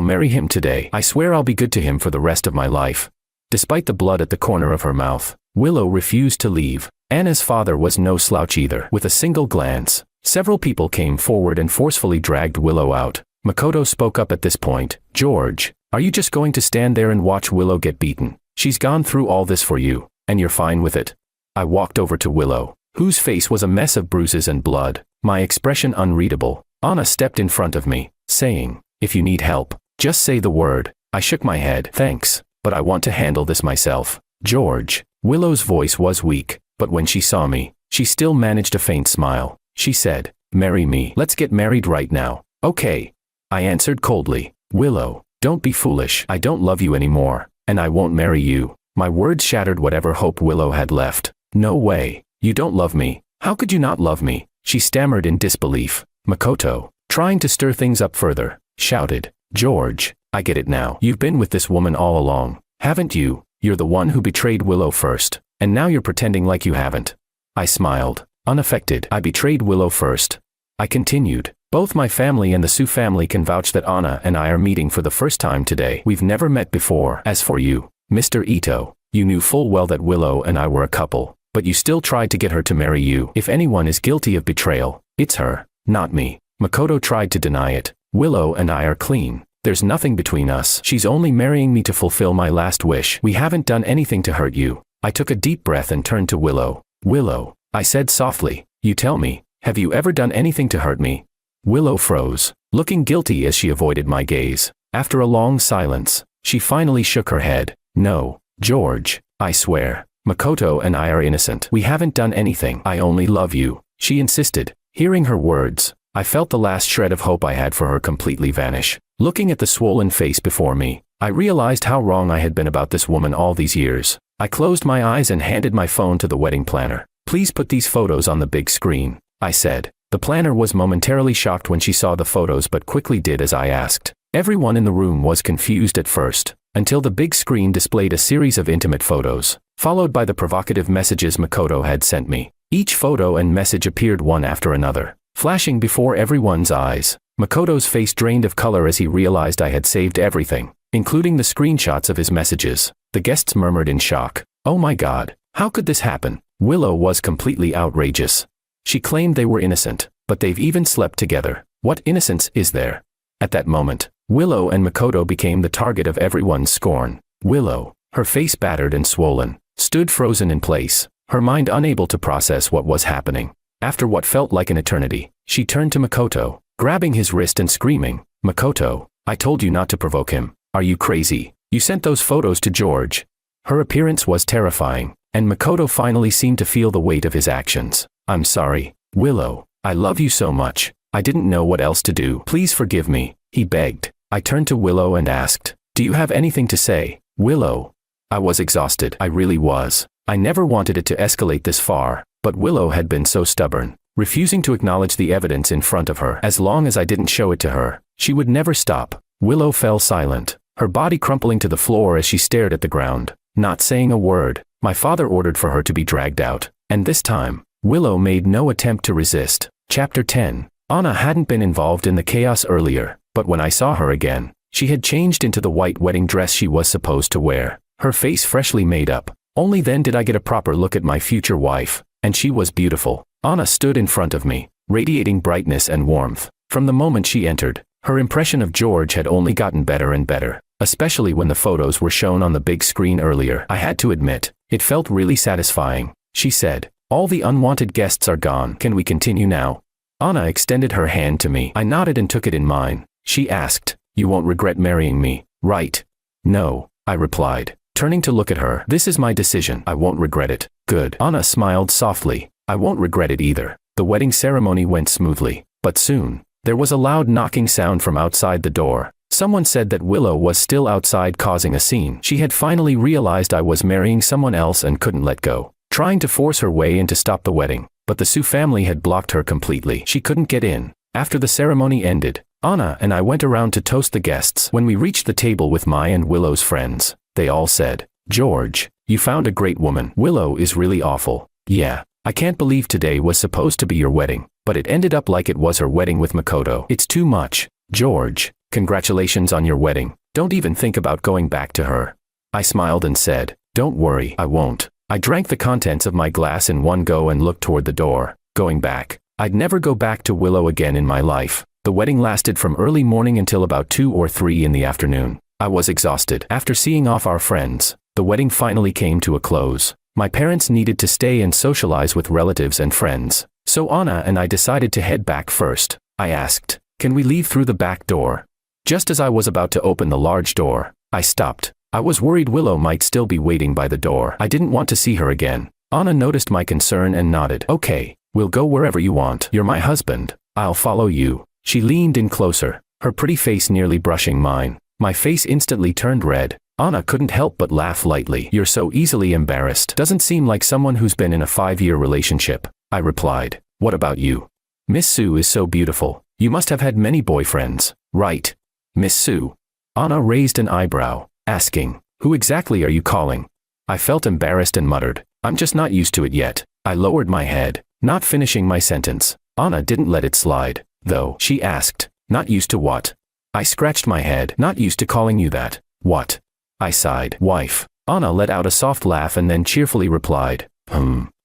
marry him today. I swear I'll be good to him for the rest of my life. Despite the blood at the corner of her mouth, Willow refused to leave. Anna's father was no slouch either. With a single glance, several people came forward and forcefully dragged Willow out. Makoto spoke up at this point. George, are you just going to stand there and watch Willow get beaten? She's gone through all this for you, and you're fine with it. I walked over to Willow, whose face was a mess of bruises and blood, my expression unreadable. Anna stepped in front of me, saying, if you need help, just say the word. I shook my head. Thanks, but I want to handle this myself. George. Willow's voice was weak, but when she saw me, she still managed a faint smile. She said, marry me. Let's get married right now. Okay. I answered coldly. Willow, don't be foolish. I don't love you anymore, and I won't marry you. My words shattered whatever hope Willow had left. No way. You don't love me. How could you not love me? She stammered in disbelief. Makoto, trying to stir things up further, shouted, George, I get it now. You've been with this woman all along, haven't you? You're the one who betrayed Willow first, and now you're pretending like you haven't. I smiled, unaffected. I betrayed Willow first. I continued, both my family and the Sue family can vouch that Anna and I are meeting for the first time today. We've never met before. As for you, Mr. Ito, you knew full well that Willow and I were a couple, but you still tried to get her to marry you. If anyone is guilty of betrayal, it's her, not me. Makoto tried to deny it. Willow and I are clean. There's nothing between us. She's only marrying me to fulfill my last wish. We haven't done anything to hurt you. I took a deep breath and turned to Willow. Willow, I said softly, you tell me, have you ever done anything to hurt me? Willow froze, looking guilty as she avoided my gaze. After a long silence, she finally shook her head. No, George, I swear. Makoto and I are innocent. We haven't done anything. I only love you, she insisted. Hearing her words, I felt the last shred of hope I had for her completely vanish. Looking at the swollen face before me, I realized how wrong I had been about this woman all these years. I closed my eyes and handed my phone to the wedding planner. Please put these photos on the big screen, I said. The planner was momentarily shocked when she saw the photos but quickly did as I asked. Everyone in the room was confused at first, until the big screen displayed a series of intimate photos, followed by the provocative messages Makoto had sent me. Each photo and message appeared one after another, flashing before everyone's eyes. Makoto's face drained of color as he realized I had saved everything, including the screenshots of his messages. The guests murmured in shock. Oh my God, how could this happen? Willow was completely outrageous. She claimed they were innocent, but they've even slept together. What innocence is there? At that moment, Willow and Makoto became the target of everyone's scorn. Willow, her face battered and swollen, stood frozen in place, her mind unable to process what was happening. After what felt like an eternity, she turned to Makoto, grabbing his wrist and screaming, "Makoto, I told you not to provoke him. Are you crazy? You sent those photos to George." Her appearance was terrifying, and Makoto finally seemed to feel the weight of his actions. "I'm sorry, Willow. I love you so much. I didn't know what else to do. Please forgive me," he begged. I turned to Willow and asked, "Do you have anything to say, Willow?" I was exhausted. I really was. I never wanted it to escalate this far, but Willow had been so stubborn, refusing to acknowledge the evidence in front of her. As long as I didn't show it to her, she would never stop. Willow fell silent, her body crumpling to the floor as she stared at the ground, not saying a word. My father ordered for her to be dragged out, and this time, Willow made no attempt to resist. Chapter 10. Anna hadn't been involved in the chaos earlier, but when I saw her again, she had changed into the white wedding dress she was supposed to wear, her face freshly made up. Only then did I get a proper look at my future wife, and she was beautiful. Anna stood in front of me, radiating brightness and warmth. From the moment she entered, her impression of George had only gotten better and better, especially when the photos were shown on the big screen earlier. I had to admit, it felt really satisfying. She said, "All the unwanted guests are gone. Can we continue now?" Anna extended her hand to me. I nodded and took it in mine. She asked, "You won't regret marrying me, right?" "No," I replied, turning to look at her. "This is my decision. I won't regret it." "Good." Anna smiled softly. "I won't regret it either." The wedding ceremony went smoothly, but soon, there was a loud knocking sound from outside the door. Someone said that Willow was still outside causing a scene. She had finally realized I was marrying someone else and couldn't let go, trying to force her way in to stop the wedding, but the Sue family had blocked her completely. She couldn't get in. After the ceremony ended, Anna and I went around to toast the guests. When we reached the table with my and Willow's friends, they all said, "George, you found a great woman. Willow is really awful. Yeah, I can't believe today was supposed to be your wedding, but it ended up like it was her wedding with Makoto. It's too much. George, congratulations on your wedding. Don't even think about going back to her." I smiled and said, "Don't worry, I won't." I drank the contents of my glass in one go and looked toward the door. Going back. I'd never go back to Willow again in my life. The wedding lasted from early morning until about 2 or 3 in the afternoon. I was exhausted. After seeing off our friends, the wedding finally came to a close. My parents needed to stay and socialize with relatives and friends, so Anna and I decided to head back first. I asked, "Can we leave through the back door?" Just as I was about to open the large door, I stopped. I was worried Willow might still be waiting by the door. I didn't want to see her again. Anna noticed my concern and nodded. "Okay, we'll go wherever you want. You're my husband. I'll follow you." She leaned in closer, her pretty face nearly brushing mine. My face instantly turned red. Anna couldn't help but laugh lightly. "You're so easily embarrassed. Doesn't seem like someone who's been in a 5-year relationship," I replied. "What about you? Miss Sue is so beautiful. You must have had many boyfriends, right?" "Miss Sue?" Anna raised an eyebrow, asking, "Who exactly are you calling?" I felt embarrassed and muttered, "I'm just not used to it yet." I lowered my head, not finishing my sentence. Anna didn't let it slide, though. She asked, "Not used to what?" I scratched my head. "Not used to calling you that." "What?" I sighed. "Wife." Anna let out a soft laugh and then cheerfully replied,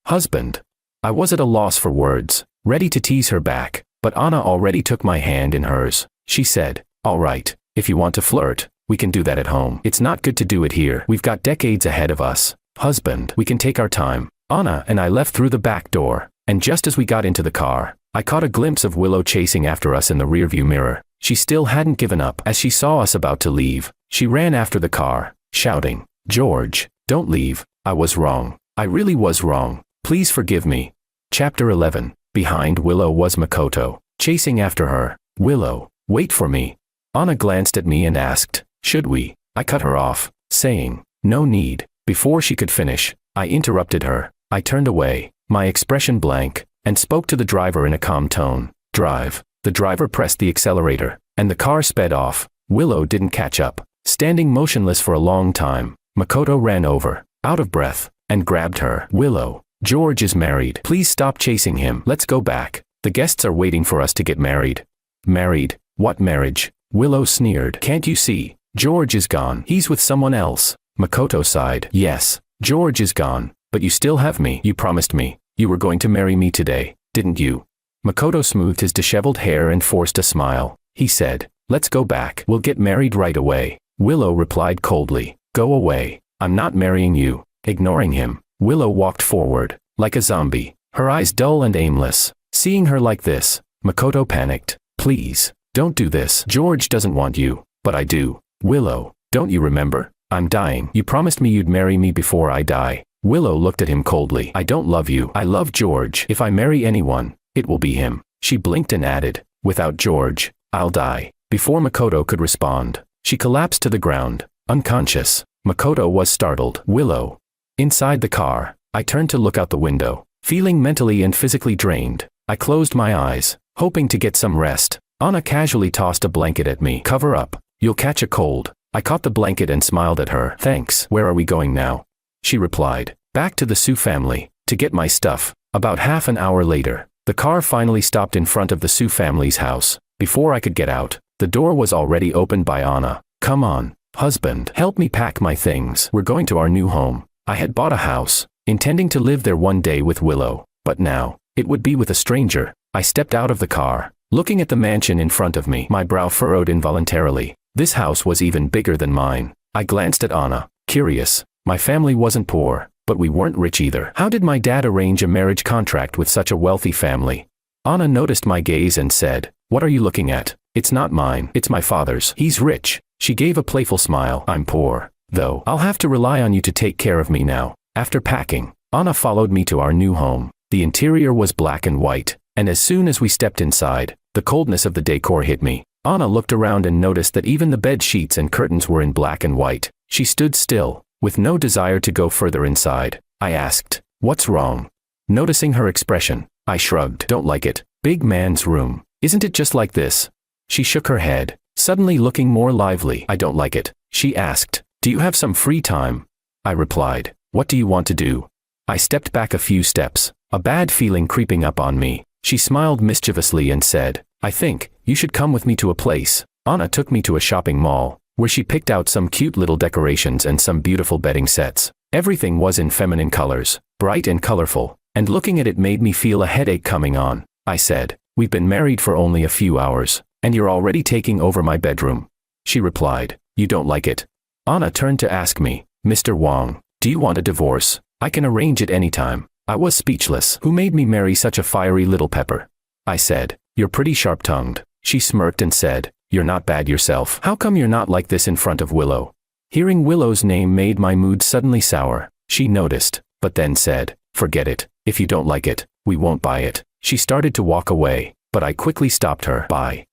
"Husband." I was at a loss for words, ready to tease her back, but Anna already took my hand in hers. She said, "All right, if you want to flirt, we can do that at home. It's not good to do it here. We've got decades ahead of us. Husband, we can take our time." Anna and I left through the back door, and just as we got into the car, I caught a glimpse of Willow chasing after us in the rearview mirror. She still hadn't given up. As she saw us about to leave, she ran after the car, shouting, "George, don't leave. I was wrong. I really was wrong. Please forgive me." Chapter 11. Behind Willow was Makoto, chasing after her. "Willow, wait for me." Anna glanced at me and asked, "Should we?" I cut her off, saying, "No need." Before she could finish, I interrupted her. I turned away, my expression blank, and spoke to the driver in a calm tone. Drive. The driver pressed the accelerator, and the car sped off. Willow didn't catch up. Standing motionless for a long time, Makoto ran over, out of breath, and grabbed her. Willow, George is married. Please stop chasing him. Let's go back. The guests are waiting for us to get married. Married? What marriage? Willow sneered. Can't you see? George is gone. He's with someone else. Makoto sighed. Yes, George is gone, but you still have me. You promised me. You were going to marry me today, didn't you? Makoto smoothed his disheveled hair and forced a smile. He said, let's go back. We'll get married right away. Willow replied coldly. Go away. I'm not marrying you. Ignoring him, Willow walked forward, like a zombie, her eyes dull and aimless. Seeing her like this, Makoto panicked. Please, don't do this. George doesn't want you, but I do. Willow, don't you remember? I'm dying. You promised me you'd marry me before I die. Willow looked at him coldly. I don't love you. I love George. If I marry anyone, it will be him. She blinked and added, without George, I'll die. Before Makoto could respond, she collapsed to the ground, unconscious. Makoto was startled. Willow. Inside the car, I turned to look out the window. Feeling mentally and physically drained, I closed my eyes, hoping to get some rest. Anna casually tossed a blanket at me. Cover up. You'll catch a cold. I caught the blanket and smiled at her. Thanks. Where are we going now? She replied. Back to the Sue family, to get my stuff. About half an hour later, the car finally stopped in front of the Sue family's house. Before I could get out, the door was already opened by Anna. Come on, husband. Help me pack my things. We're going to our new home. I had bought a house, intending to live there one day with Willow, but now, it would be with a stranger. I stepped out of the car, looking at the mansion in front of me. My brow furrowed involuntarily. This house was even bigger than mine. I glanced at Anna, curious. My family wasn't poor, but we weren't rich either. How did my dad arrange a marriage contract with such a wealthy family? Anna noticed my gaze and said, what are you looking at? It's not mine. It's my father's. He's rich. She gave a playful smile. I'm poor, though. I'll have to rely on you to take care of me now. After packing, Anna followed me to our new home. The interior was black and white, and as soon as we stepped inside, the coldness of the decor hit me. Anna looked around and noticed that even the bed sheets and curtains were in black and white. She stood still, with no desire to go further inside. I asked, what's wrong? Noticing her expression, I shrugged. Don't like it. Big man's room. Isn't it just like this? She shook her head, suddenly looking more lively. I don't like it. She asked, do you have some free time? I replied, what do you want to do? I stepped back a few steps, a bad feeling creeping up on me. She smiled mischievously and said, I think you should come with me to a place. Anna took me to a shopping mall, where she picked out some cute little decorations and some beautiful bedding sets. Everything was in feminine colors, bright and colorful, and looking at it made me feel a headache coming on. I said, we've been married for only a few hours, and you're already taking over my bedroom. She replied, you don't like it? Anna turned to ask me, Mr. Wong, do you want a divorce? I can arrange it anytime. I was speechless. Who made me marry such a fiery little pepper? I said, you're pretty sharp-tongued. She smirked and said, you're not bad yourself. How come you're not like this in front of Willow? Hearing Willow's name made my mood suddenly sour. She noticed, but then said, forget it. If you don't like it, we won't buy it. She started to walk away, but I quickly stopped her. Buy.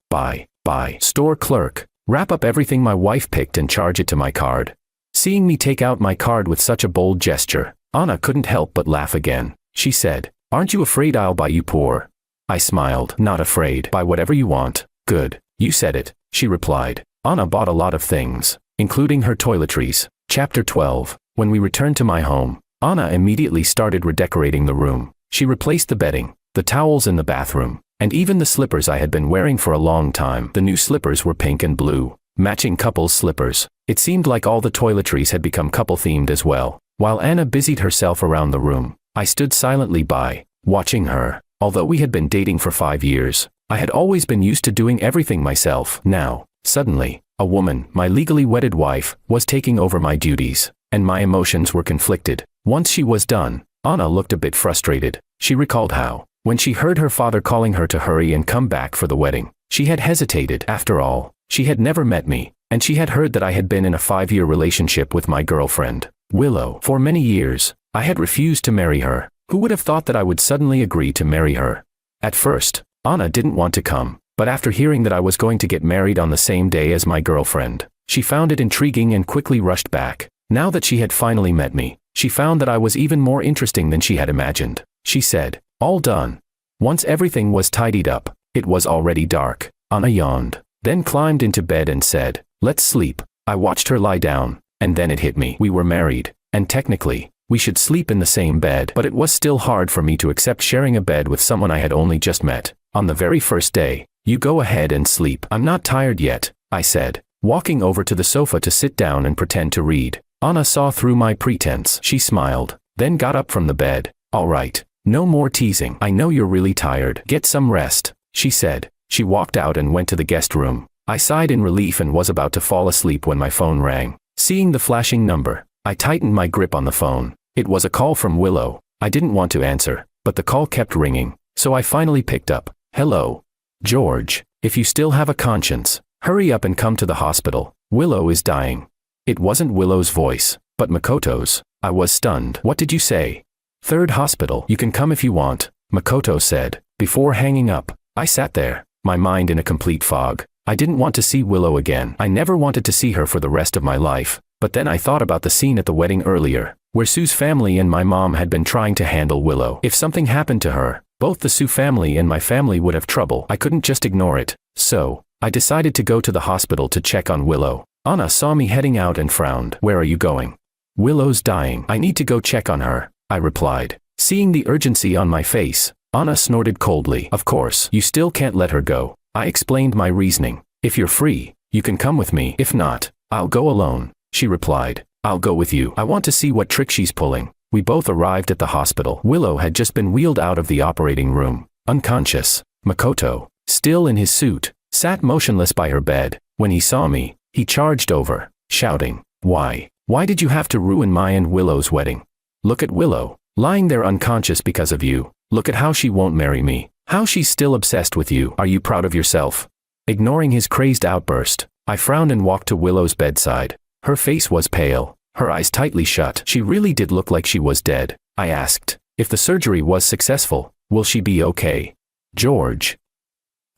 Store clerk, wrap up everything my wife picked and charge it to my card. Seeing me take out my card with such a bold gesture, Anna couldn't help but laugh again. She said, aren't you afraid I'll buy you poor? I smiled. Not afraid. Buy whatever you want. Good. You said it, she replied. Anna bought a lot of things, including her toiletries. Chapter 12. When we returned to my home, Anna immediately started redecorating the room. She replaced the bedding, the towels in the bathroom, and even the slippers I had been wearing for a long time. The new slippers were pink and blue, matching couples slippers. It seemed like all the toiletries had become couple-themed as well. While Anna busied herself around the room, I stood silently by, watching her. Although we had been dating for 5 years, I had always been used to doing everything myself. Now, suddenly, a woman, my legally wedded wife, was taking over my duties, and my emotions were conflicted. Once she was done, Anna looked a bit frustrated. She recalled how, when she heard her father calling her to hurry and come back for the wedding, she had hesitated. After all, she had never met me, and she had heard that I had been in a 5-year relationship with my girlfriend, Willow. For many years, I had refused to marry her. Who would have thought that I would suddenly agree to marry her? At first, Anna didn't want to come, but after hearing that I was going to get married on the same day as my girlfriend, she found it intriguing and quickly rushed back. Now that she had finally met me, she found that I was even more interesting than she had imagined. She said, all done. Once everything was tidied up, it was already dark. Anna yawned, then climbed into bed and said, "Let's sleep." I watched her lie down, and then it hit me. We were married, and technically, we should sleep in the same bed, but it was still hard for me to accept sharing a bed with someone I had only just met. On the very first day, "You go ahead and sleep. I'm not tired yet," I said, walking over to the sofa to sit down and pretend to read. Anna saw through my pretense. She smiled, then got up from the bed. "All right, no more teasing. I know you're really tired. Get some rest," she said. She walked out and went to the guest room. I sighed in relief and was about to fall asleep when my phone rang. Seeing the flashing number, I tightened my grip on the phone. It was a call from Willow. I didn't want to answer, but the call kept ringing, so I finally picked up. "Hello, George. If you still have a conscience, hurry up and come to the hospital. Willow is dying." It wasn't Willow's voice, but Makoto's. I was stunned. "What did you say?" "Third hospital. You can come if you want," Makoto said. Before hanging up, I sat there, my mind in a complete fog. I didn't want to see Willow again. I never wanted to see her for the rest of my life. But then I thought about the scene at the wedding earlier, where Sue's family and my mom had been trying to handle Willow. If something happened to her, both the Sue family and my family would have trouble. I couldn't just ignore it. So, I decided to go to the hospital to check on Willow. Anna saw me heading out and frowned. "Where are you going?" "Willow's dying. I need to go check on her," I replied. Seeing the urgency on my face, Anna snorted coldly. "Of course, you still can't let her go." I explained my reasoning. "If you're free, you can come with me. If not, I'll go alone," she replied. "I'll go with you. I want to see what trick she's pulling." We both arrived at the hospital. Willow had just been wheeled out of the operating room, unconscious. Makoto, still in his suit, sat motionless by her bed. When he saw me, he charged over, shouting, "Why? Why did you have to ruin my and Willow's wedding? Look at Willow, lying there unconscious because of you. Look at how she won't marry me. How she's still obsessed with you. Are you proud of yourself?" Ignoring his crazed outburst, I frowned and walked to Willow's bedside. Her face was pale, her eyes tightly shut. She really did look like she was dead. I asked, "If the surgery was successful, will she be okay?" "George.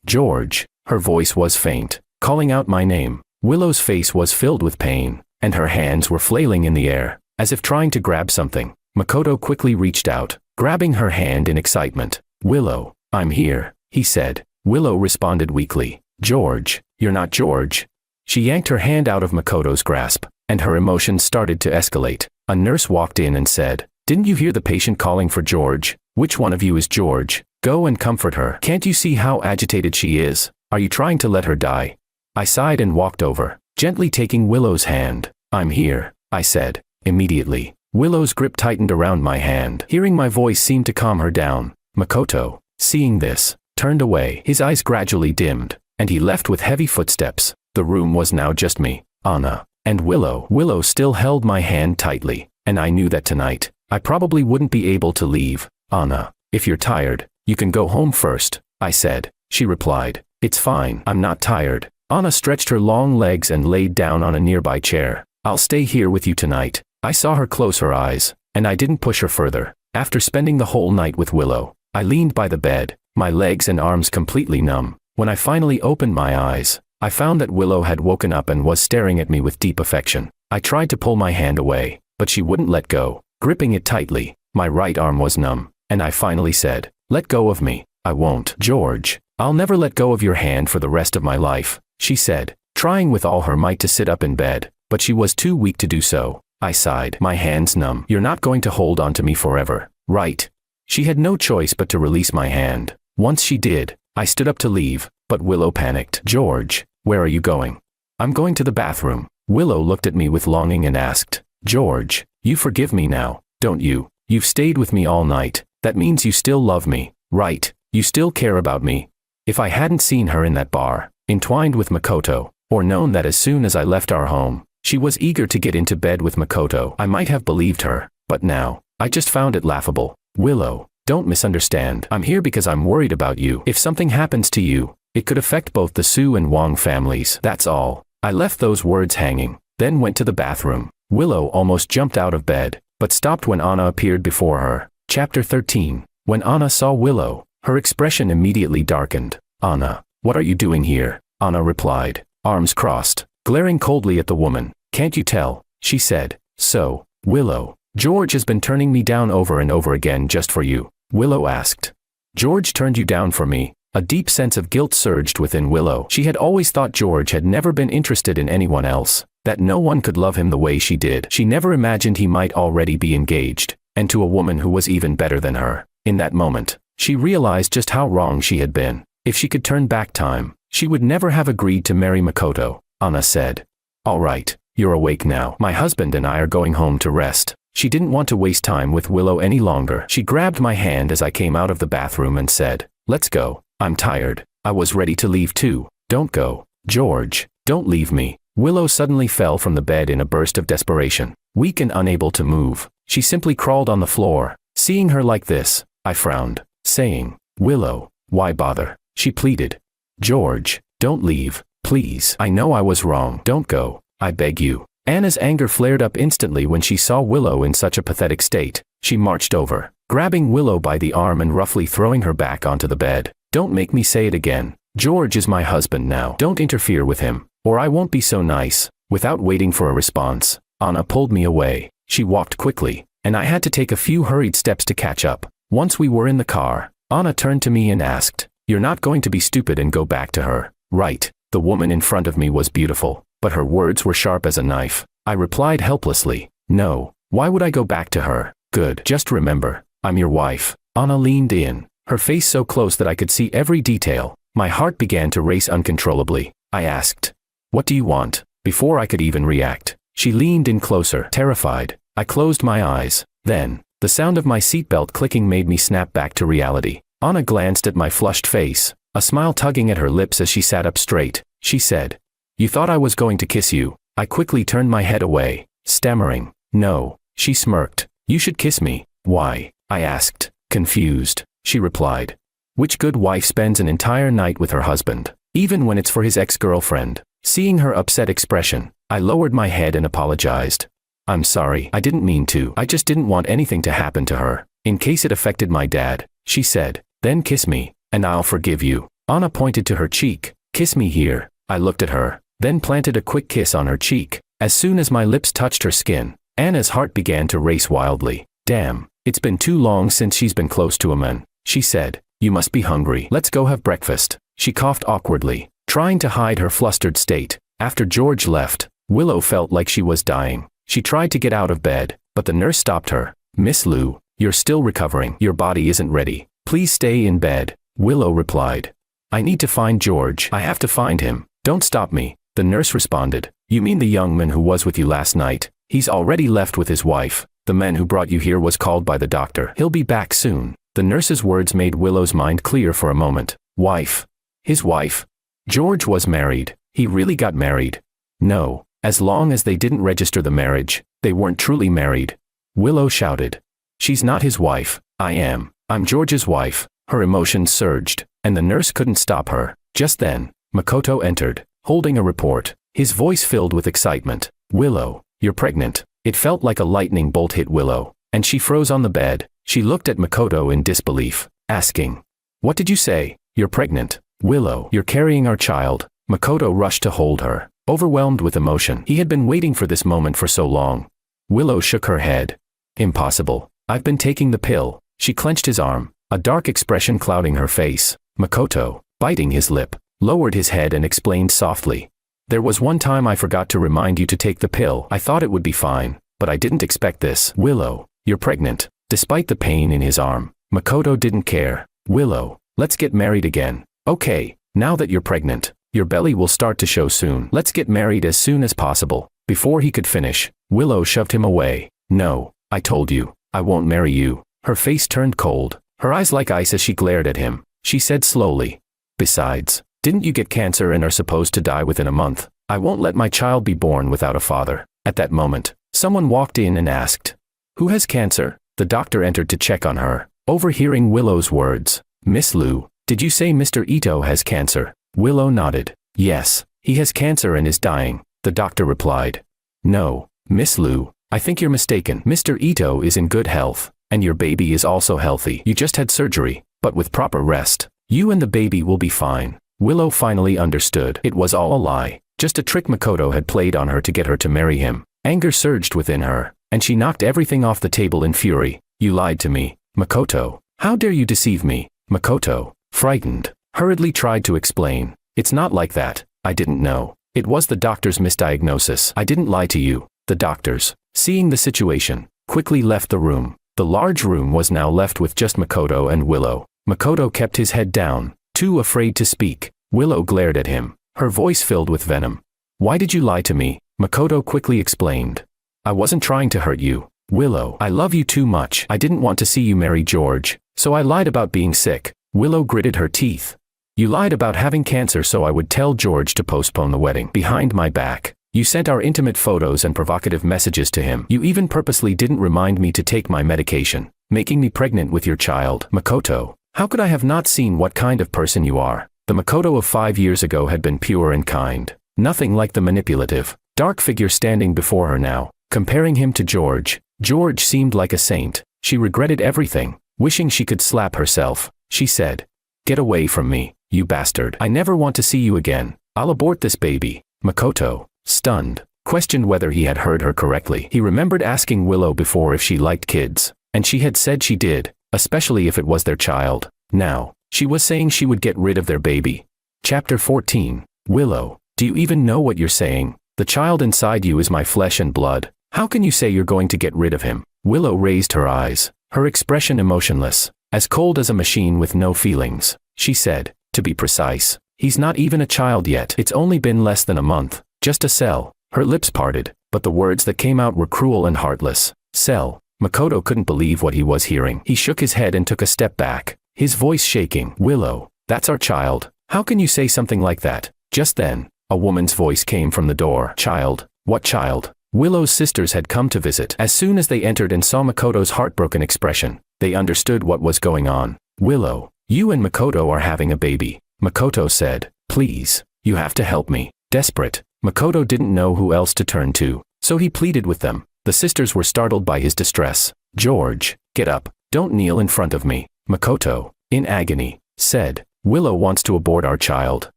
George." Her voice was faint, calling out my name. Willow's face was filled with pain, and her hands were flailing in the air, as if trying to grab something. Makoto quickly reached out, grabbing her hand in excitement. "Willow, I'm here," he said. Willow responded weakly. "George, you're not George." She yanked her hand out of Makoto's grasp, and her emotions started to escalate. A nurse walked in and said, "Didn't you hear the patient calling for George? Which one of you is George? Go and comfort her. Can't you see how agitated she is? Are you trying to let her die?" I sighed and walked over, gently taking Willow's hand. "I'm here," I said. Immediately, Willow's grip tightened around my hand. Hearing my voice seemed to calm her down. Makoto, seeing this, turned away. His eyes gradually dimmed, and he left with heavy footsteps. The room was now just me, Anna, and Willow. Willow still held my hand tightly, and I knew that tonight, I probably wouldn't be able to leave. "Anna, if you're tired, you can go home first," I said. She replied, "It's fine, I'm not tired." Anna stretched her long legs and laid down on a nearby chair. "I'll stay here with you tonight." I saw her close her eyes, and I didn't push her further. After spending the whole night with Willow, I leaned by the bed, my legs and arms completely numb. When I finally opened my eyes, I found that Willow had woken up and was staring at me with deep affection. I tried to pull my hand away, but she wouldn't let go, gripping it tightly. My right arm was numb, and I finally said, "Let go of me." "I won't." "George, I'll never let go of your hand for the rest of my life," she said, trying with all her might to sit up in bed, but she was too weak to do so. I sighed, my hands numb. "You're not going to hold on to me forever, right?" She had no choice but to release my hand. Once she did, I stood up to leave, but Willow panicked. "George, where are you going?" "I'm going to the bathroom." Willow looked at me with longing and asked, "George, you forgive me now, don't you? You've stayed with me all night. That means you still love me, right? You still care about me." If I hadn't seen her in that bar, entwined with Makoto, or known that as soon as I left our home, she was eager to get into bed with Makoto, I might have believed her, but now, I just found it laughable. "Willow, don't misunderstand. I'm here because I'm worried about you. If something happens to you, it could affect both the Sue and Wong families. That's all." I left those words hanging, then went to the bathroom. Willow almost jumped out of bed, but stopped when Anna appeared before her. Chapter 13. When Anna saw Willow, her expression immediately darkened. "Anna, what are you doing here?" Anna replied, arms crossed, glaring coldly at the woman. "Can't you tell?" she said. "So, Willow, George has been turning me down over and over again just for you?" Willow asked. George turned you down for me. A deep sense of guilt surged within Willow. She had always thought George had never been interested in anyone else, that no one could love him the way she did. She never imagined he might already be engaged, and to a woman who was even better than her. In that moment, she realized just how wrong she had been. If she could turn back time, she would never have agreed to marry Makoto. Anna said, "All right, you're awake now. My husband and I are going home to rest." She didn't want to waste time with Willow any longer. She grabbed my hand as I came out of the bathroom and said, "Let's go. I'm tired." I was ready to leave too. "Don't go. George, don't leave me." Willow suddenly fell from the bed in a burst of desperation. Weak and unable to move, she simply crawled on the floor. Seeing her like this, I frowned, saying, "Willow, why bother?" She pleaded. "George, don't leave, please. I know I was wrong. Don't go. I beg you." Anna's anger flared up instantly when she saw Willow in such a pathetic state. She marched over, grabbing Willow by the arm and roughly throwing her back onto the bed. "Don't make me say it again. George is my husband now. Don't interfere with him, or I won't be so nice." Without waiting for a response, Anna pulled me away. She walked quickly, and I had to take a few hurried steps to catch up. Once we were in the car, Anna turned to me and asked, "You're not going to be stupid and go back to her, right?" The woman in front of me was beautiful, but her words were sharp as a knife. I replied helplessly, "No, why would I go back to her?" "Good. Just remember, I'm your wife." Anna leaned in, her face so close that I could see every detail. My heart began to race uncontrollably. I asked, "What do you want?" Before I could even react, she leaned in closer, terrified. I closed my eyes. Then, the sound of my seatbelt clicking made me snap back to reality. Anna glanced at my flushed face, a smile tugging at her lips as she sat up straight. She said, "You thought I was going to kiss you." I quickly turned my head away, stammering, "No." She smirked. "You should kiss me." "Why?" I asked, confused. She replied, "Which good wife spends an entire night with her husband, even when it's for his ex-girlfriend?" Seeing her upset expression, I lowered my head and apologized. "I'm sorry, I didn't mean to. I just didn't want anything to happen to her, in case it affected my dad." She said, "Then kiss me, and I'll forgive you." Anna pointed to her cheek. "Kiss me here." I looked at her, then planted a quick kiss on her cheek. As soon as my lips touched her skin, Anna's heart began to race wildly. "Damn, it's been too long since she's been close to a man," she said. "You must be hungry. Let's go have breakfast." She coughed awkwardly, trying to hide her flustered state. After George left, Willow felt like she was dying. She tried to get out of bed, but the nurse stopped her. "Miss Liu, you're still recovering. Your body isn't ready. Please stay in bed." Willow replied, "I need to find George. I have to find him. Don't stop me." The nurse responded, "You mean the young man who was with you last night? He's already left with his wife. The man who brought you here was called by the doctor. He'll be back soon." The nurse's words made Willow's mind clear for a moment. Wife? His wife? George was married. He really got married. No, as long as they didn't register the marriage, they weren't truly married. Willow shouted, "She's not his wife. I am. I'm George's wife." Her emotions surged, and the nurse couldn't stop her. Just then, Makoto entered, holding a report, his voice filled with excitement. "Willow, you're pregnant." It felt like a lightning bolt hit Willow, and she froze on the bed. She looked at Makoto in disbelief, asking, "What did you say? You're pregnant?" "Willow, you're carrying our child." Makoto rushed to hold her, overwhelmed with emotion. He had been waiting for this moment for so long. Willow shook her head. "Impossible. I've been taking the pill." She clenched his arm, a dark expression clouding her face. Makoto, biting his lip, lowered his head and explained softly, "There was one time I forgot to remind you to take the pill. I thought it would be fine, but I didn't expect this." "Willow, you're pregnant." Despite the pain in his arm, Makoto didn't care. "Willow, let's get married again." "Okay, now that you're pregnant, your belly will start to show soon. Let's get married as soon as possible." Before he could finish, Willow shoved him away. "No, I told you, I won't marry you." Her face turned cold, her eyes like ice as she glared at him. She said slowly, "Besides, didn't you get cancer and are supposed to die within a month? I won't let my child be born without a father." At that moment, someone walked in and asked, "Who has cancer?" The doctor entered to check on her, overhearing Willow's words. "Miss Liu, did you say Mr. Ito has cancer?" Willow nodded. "Yes, he has cancer and is dying," the doctor replied. "No, Miss Liu, I think you're mistaken. Mr. Ito is in good health, and your baby is also healthy. You just had surgery, but with proper rest, you and the baby will be fine." Willow finally understood. It was all a lie, just a trick Makoto had played on her to get her to marry him. Anger surged within her, and she knocked everything off the table in fury. "You lied to me, Makoto. How dare you deceive me?" Makoto, frightened, hurriedly tried to explain. It's not like that. I didn't know. It was the doctor's misdiagnosis. I didn't lie to you. The doctors, seeing the situation, quickly left the room. The large room was now left with just Makoto and Willow. Makoto kept his head down, too afraid to speak. Willow glared at him, her voice filled with venom. Why did you lie to me? Makoto quickly explained. I wasn't trying to hurt you. Willow, I love you too much. I didn't want to see you marry George, so I lied about being sick. Willow gritted her teeth. You lied about having cancer so I would tell George to postpone the wedding. Behind my back, you sent our intimate photos and provocative messages to him. You even purposely didn't remind me to take my medication, making me pregnant with your child. Makoto, how could I have not seen what kind of person you are? The Makoto of 5 years ago had been pure and kind. Nothing like the manipulative, dark figure standing before her now. Comparing him to George, George seemed like a saint. She regretted everything, wishing she could slap herself. She said, "Get away from me, you bastard. I never want to see you again. I'll abort this baby." Makoto, stunned, questioned whether he had heard her correctly. He remembered asking Willow before if she liked kids, and she had said she did, especially if it was their child. Now, she was saying she would get rid of their baby. Chapter 14. Willow, do you even know what you're saying? The child inside you is my flesh and blood. How can you say you're going to get rid of him? Willow raised her eyes, her expression emotionless, as cold as a machine with no feelings. She said, to be precise, he's not even a child yet. It's only been less than a month, just a cell. Her lips parted, but the words that came out were cruel and heartless. Cell. Makoto couldn't believe what he was hearing. He shook his head and took a step back, his voice shaking. Willow, that's our child. How can you say something like that? Just then, a woman's voice came from the door. Child? What child? Willow's sisters had come to visit. As soon as they entered and saw Makoto's heartbroken expression, they understood what was going on. Willow, you and Makoto are having a baby. Makoto said, please, you have to help me. Desperate, Makoto didn't know who else to turn to, so he pleaded with them. The sisters were startled by his distress. George, get up, don't kneel in front of me. Makoto, in agony, said, Willow wants to abort our child.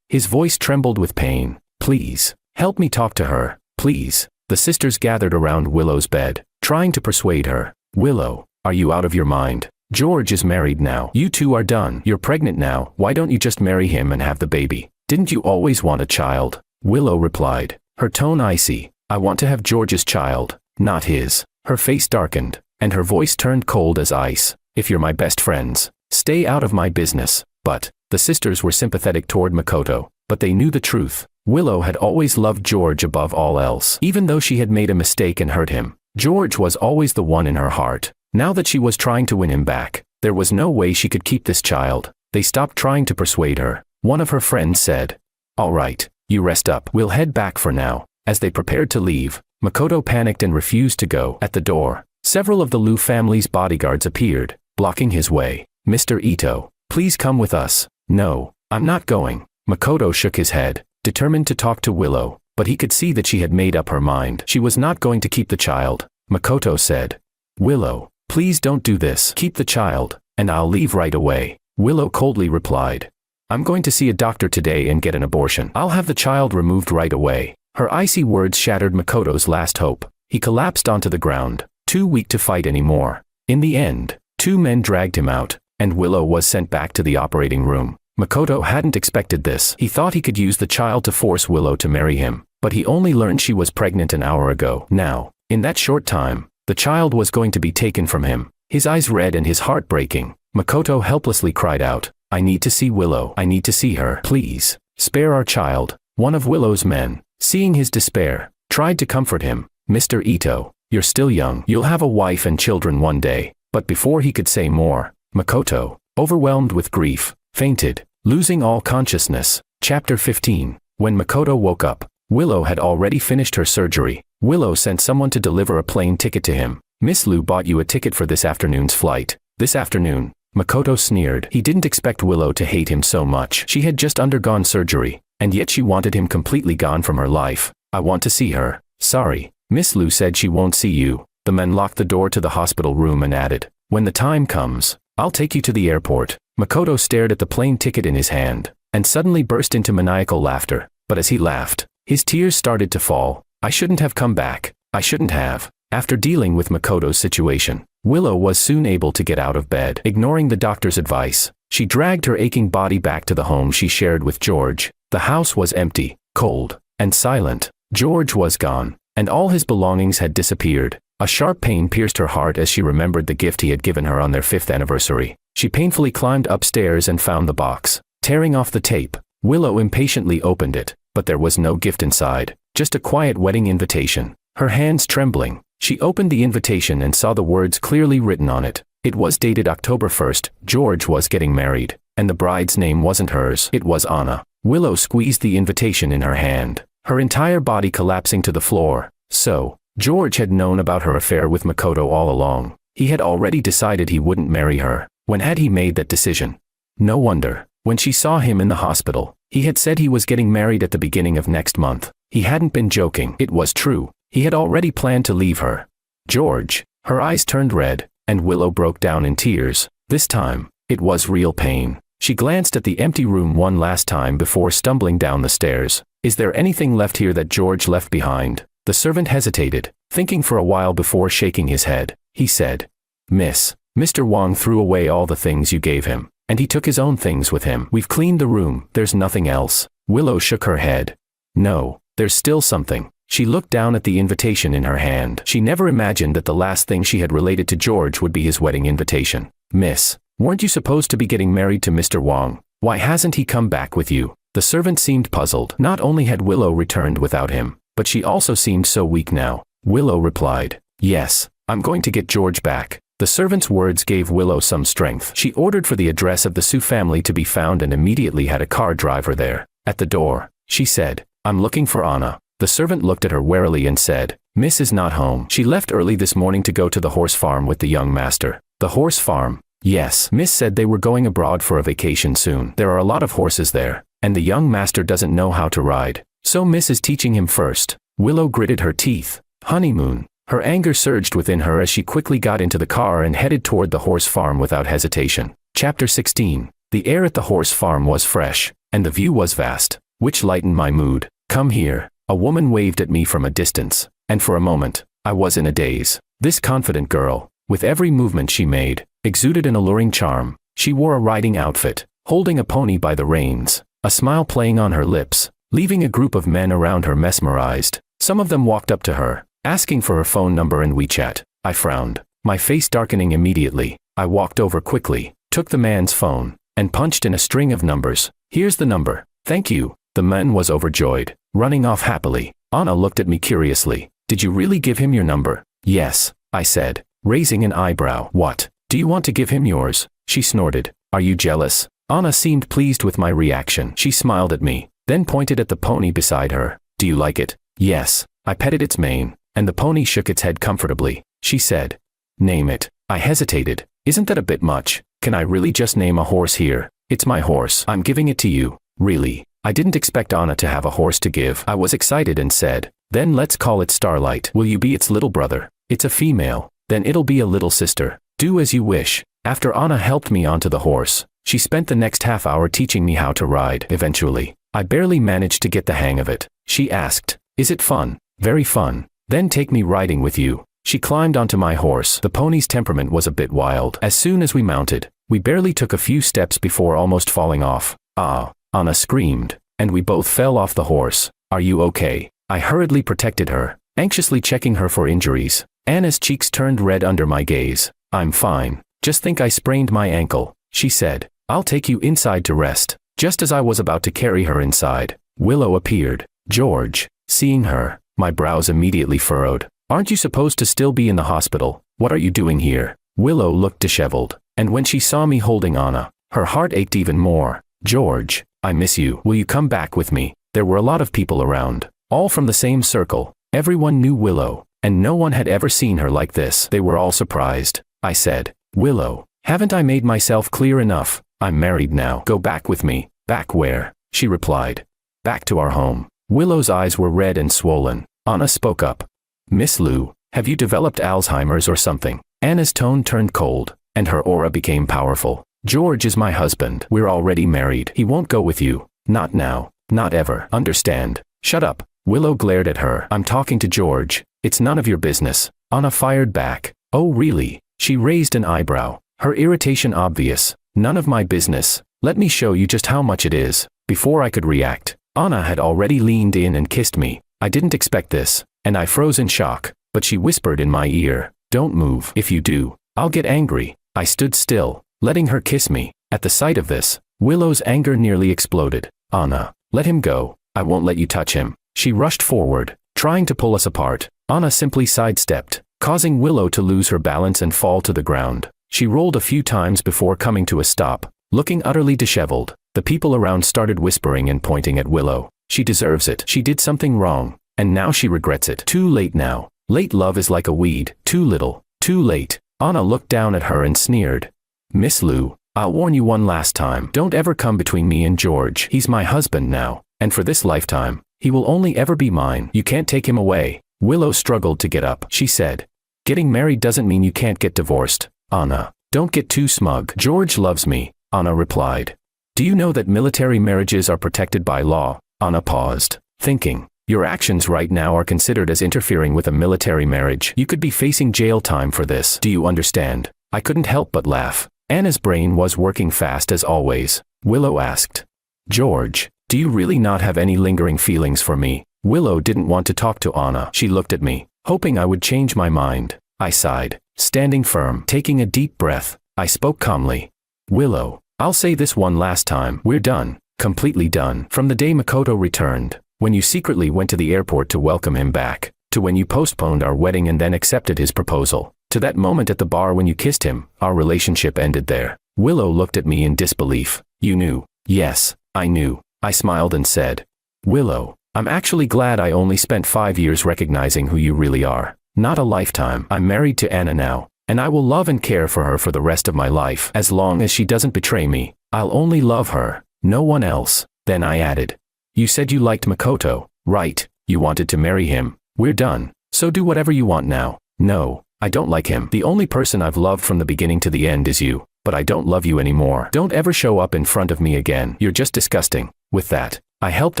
His voice trembled with pain. Please, help me talk to her, please. The sisters gathered around Willow's bed, trying to persuade her. Willow, are you out of your mind? George is married now. You two are done. You're pregnant now. Why don't you just marry him and have the baby? Didn't you always want a child? Willow replied, her tone icy. I want to have George's child, not his. Her face darkened, and her voice turned cold as ice. If you're my best friends, stay out of my business. But, the sisters were sympathetic toward Makoto, but they knew the truth. Willow had always loved George above all else. Even though she had made a mistake and hurt him, George was always the one in her heart. Now that she was trying to win him back, there was no way she could keep this child. They stopped trying to persuade her. One of her friends said, all right, you rest up. We'll head back for now. As they prepared to leave, Makoto panicked and refused to go. At the door, several of the Liu family's bodyguards appeared, blocking his way. Mr. Ito, please come with us. No, I'm not going. Makoto shook his head, determined to talk to Willow, but he could see that she had made up her mind. She was not going to keep the child. Makoto said, Willow, please don't do this. Keep the child, and I'll leave right away. Willow coldly replied, I'm going to see a doctor today and get an abortion. I'll have the child removed right away. Her icy words shattered Makoto's last hope. He collapsed onto the ground, too weak to fight anymore. In the end, 2 men dragged him out, and Willow was sent back to the operating room. Makoto hadn't expected this. He thought he could use the child to force Willow to marry him, but he only learned she was pregnant an hour ago. Now, in that short time, the child was going to be taken from him. His eyes red and his heart breaking, Makoto helplessly cried out, I need to see Willow. I need to see her. Please, spare our child. One of Willow's men, seeing his despair, tried to comfort him. Mr. Ito, you're still young. You'll have a wife and children one day. But before he could say more, Makoto, overwhelmed with grief, fainted, losing all consciousness. Chapter 15. When Makoto woke up, Willow had already finished her surgery. Willow sent someone to deliver a plane ticket to him. Miss Liu bought you a ticket for this afternoon's flight. This afternoon, Makoto sneered. He didn't expect Willow to hate him so much. She had just undergone surgery, and yet she wanted him completely gone from her life. I want to see her. Sorry, Miss Liu said she won't see you. The men locked the door to the hospital room and added, when the time comes, I'll take you to the airport. Makoto stared at the plane ticket in his hand, and suddenly burst into maniacal laughter. But as he laughed, his tears started to fall. I shouldn't have come back. I shouldn't have. After dealing with Makoto's situation, Willow was soon able to get out of bed. Ignoring the doctor's advice, She dragged her aching body back to the home she shared with George. The house was empty, cold, and silent. George was gone, and all his belongings had disappeared. A sharp pain pierced her heart as she remembered the gift he had given her on their 5th anniversary. She painfully climbed upstairs and found the box. Tearing off the tape, Willow impatiently opened it, but there was no gift inside, just a quiet wedding invitation. Her hands trembling, she opened the invitation and saw the words clearly written on it. It was dated October 1st, George was getting married, and the bride's name wasn't hers, it was Anna. Willow squeezed the invitation in her hand, her entire body collapsing to the floor. So, George had known about her affair with Makoto all along. He had already decided he wouldn't marry her. When had he made that decision? No wonder. When she saw him in the hospital, he had said he was getting married at the beginning of next month. He hadn't been joking. It was true. He had already planned to leave her. George. Her eyes turned red, and Willow broke down in tears. This time, it was real pain. She glanced at the empty room one last time before stumbling down the stairs. Is there anything left here that George left behind? The servant hesitated, thinking for a while before shaking his head. He said, Mr. Wang threw away all the things you gave him, and he took his own things with him. We've cleaned the room, there's nothing else. Willow shook her head. No, there's still something. She looked down at the invitation in her hand. She never imagined that the last thing she had related to George would be his wedding invitation. Miss, weren't you supposed to be getting married to Mr. Wang? Why hasn't he come back with you? The servant seemed puzzled. Not only had Willow returned without him, but she also seemed so weak now. Willow replied, Yes, I'm going to get George back. The servant's words gave Willow some strength. She ordered for the address of the Su family to be found and immediately had a car driver there. At the door, she said, I'm looking for Anna. The servant looked at her warily and said, Miss is not home. She left early this morning to go to the horse farm with the young master. The horse farm? Yes. Miss said they were going abroad for a vacation soon. There are a lot of horses there, and the young master doesn't know how to ride. So Miss is teaching him first. Willow gritted her teeth. Honeymoon. Her anger surged within her as she quickly got into the car and headed toward the horse farm without hesitation. Chapter 16. The air at the horse farm was fresh, and the view was vast, which lightened my mood. Come here. A woman waved at me from a distance, and for a moment, I was in a daze. This confident girl, with every movement she made, exuded an alluring charm. She wore a riding outfit, holding a pony by the reins, a smile playing on her lips, leaving a group of men around her mesmerized. Some of them walked up to her, asking for her phone number and WeChat. I frowned, my face darkening immediately. I walked over quickly, took the man's phone, and punched in a string of numbers. Here's the number. Thank you. The man was overjoyed, running off happily. Anna looked at me curiously. Did you really give him your number? Yes, I said, raising an eyebrow. What? Do you want to give him yours? She snorted. Are you jealous? Anna seemed pleased with my reaction. She smiled at me, then pointed at the pony beside her. Do you like it? Yes. I petted its mane, and the pony shook its head comfortably. She said, Name it. I hesitated. Isn't that a bit much? Can I really just name a horse here? It's my horse. I'm giving it to you. Really? I didn't expect Anna to have a horse to give. I was excited and said, Then let's call it Starlight. Will you be its little brother? It's a female. Then it'll be a little sister. Do as you wish. After Anna helped me onto the horse, she spent the next half hour teaching me how to ride. Eventually, I barely managed to get the hang of it. She asked, Is it fun? Very fun. Then take me riding with you. She climbed onto my horse. The pony's temperament was a bit wild. As soon as we mounted, we barely took a few steps before almost falling off. Ah! Anna screamed, and we both fell off the horse. Are you okay? I hurriedly protected her, anxiously checking her for injuries. Anna's cheeks turned red under my gaze. I'm fine. Just think I sprained my ankle, she said. I'll take you inside to rest. Just as I was about to carry her inside, Willow appeared. George. Seeing her, my brows immediately furrowed. Aren't you supposed to still be in the hospital? What are you doing here? Willow looked disheveled, and when she saw me holding Anna, her heart ached even more. George. I miss you. Will you come back with me? There were a lot of people around, all from the same circle. Everyone knew Willow, and no one had ever seen her like this. They were all surprised. I said, Willow, haven't I made myself clear enough? I'm married now. Go back with me. Back where? She replied. Back to our home. Willow's eyes were red and swollen. Anna spoke up. Miss Lu, have you developed Alzheimer's or something? Anna's tone turned cold, and her aura became powerful. George is my husband. We're already married. He won't go with you. Not now. Not ever. Understand? Shut up. Willow glared at her. I'm talking to George. It's none of your business. Anna fired back. Oh really? She raised an eyebrow, her irritation obvious. None of my business. Let me show you just how much it is. Before I could react, Anna had already leaned in and kissed me. I didn't expect this, and I froze in shock, but she whispered in my ear, "Don't move. If you do, I'll get angry." I stood still, letting her kiss me. At the sight of this, Willow's anger nearly exploded. "Anna, let him go. I won't let you touch him." She rushed forward, trying to pull us apart. Anna simply sidestepped, causing Willow to lose her balance and fall to the ground. She rolled a few times before coming to a stop, looking utterly disheveled. The people around started whispering and pointing at Willow. "She deserves it. She did something wrong, and now she regrets it. Too late now. Late love is like a weed. Too little. Too late." Anna looked down at her and sneered. "Miss Lou, I'll warn you one last time. Don't ever come between me and George. He's my husband now, and for this lifetime, he will only ever be mine. You can't take him away." Willow struggled to get up. She said, "Getting married doesn't mean you can't get divorced. Anna, don't get too smug." "George loves me," Anna replied. "Do you know that military marriages are protected by law?" Anna paused, thinking, "Your actions right now are considered as interfering with a military marriage. You could be facing jail time for this. Do you understand?" I couldn't help but laugh. Anna's brain was working fast as always. Willow asked, "George, do you really not have any lingering feelings for me?" Willow didn't want to talk to Anna. She looked at me, hoping I would change my mind. I sighed, standing firm, taking a deep breath. I spoke calmly. "Willow, I'll say this one last time. We're done. Completely done. From the day Makoto returned, when you secretly went to the airport to welcome him back, to when you postponed our wedding and then accepted his proposal, to that moment at the bar when you kissed him, our relationship ended there." Willow looked at me in disbelief. "You knew?" "Yes, I knew." I smiled and said, "Willow, I'm actually glad I only spent 5 years recognizing who you really are. Not a lifetime. I'm married to Anna now, and I will love and care for her for the rest of my life. As long as she doesn't betray me, I'll only love her, no one else." Then I added, "You said you liked Makoto, right? You wanted to marry him. We're done, so do whatever you want now." "No, I don't like him. The only person I've loved from the beginning to the end is you, but I don't love you anymore. Don't ever show up in front of me again. You're just disgusting." With that, I helped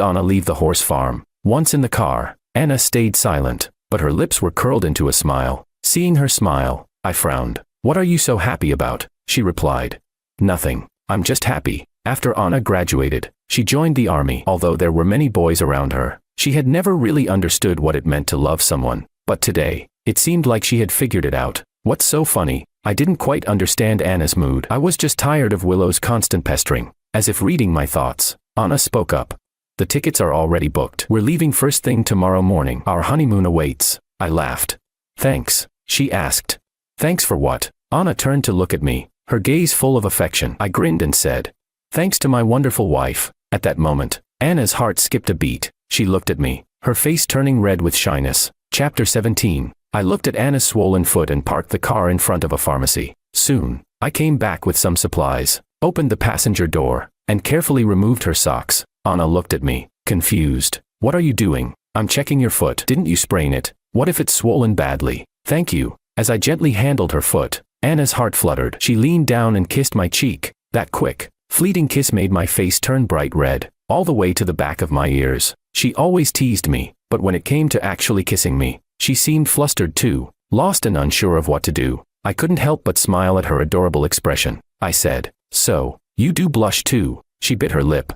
Anna leave the horse farm. Once in the car, Anna stayed silent, but her lips were curled into a smile. Seeing her smile, I frowned. "What are you so happy about?" She replied, "Nothing. I'm just happy." After Anna graduated, she joined the army. Although there were many boys around her, she had never really understood what it meant to love someone. But today, it seemed like she had figured it out. What's so funny? I didn't quite understand Anna's mood. I was just tired of Willow's constant pestering. As if reading my thoughts, Anna spoke up. "The tickets are already booked. We're leaving first thing tomorrow morning. Our honeymoon awaits." I laughed. "Thanks," she asked. "Thanks for what?" Anna turned to look at me, her gaze full of affection. I grinned and said, "Thanks to my wonderful wife." At that moment, Anna's heart skipped a beat. She looked at me, her face turning red with shyness. Chapter 17. I looked at Anna's swollen foot and parked the car in front of a pharmacy. Soon, I came back with some supplies, opened the passenger door, and carefully removed her socks. Anna looked at me, confused. "What are you doing?" "I'm checking your foot. Didn't you sprain it? What if it's swollen badly?" "Thank you." As I gently handled her foot, Anna's heart fluttered. She leaned down and kissed my cheek. That quick, fleeting kiss made my face turn bright red, all the way to the back of my ears. She always teased me, but when it came to actually kissing me, she seemed flustered too, lost and unsure of what to do. I couldn't help but smile at her adorable expression. I said, "So, you do blush too?" She bit her lip.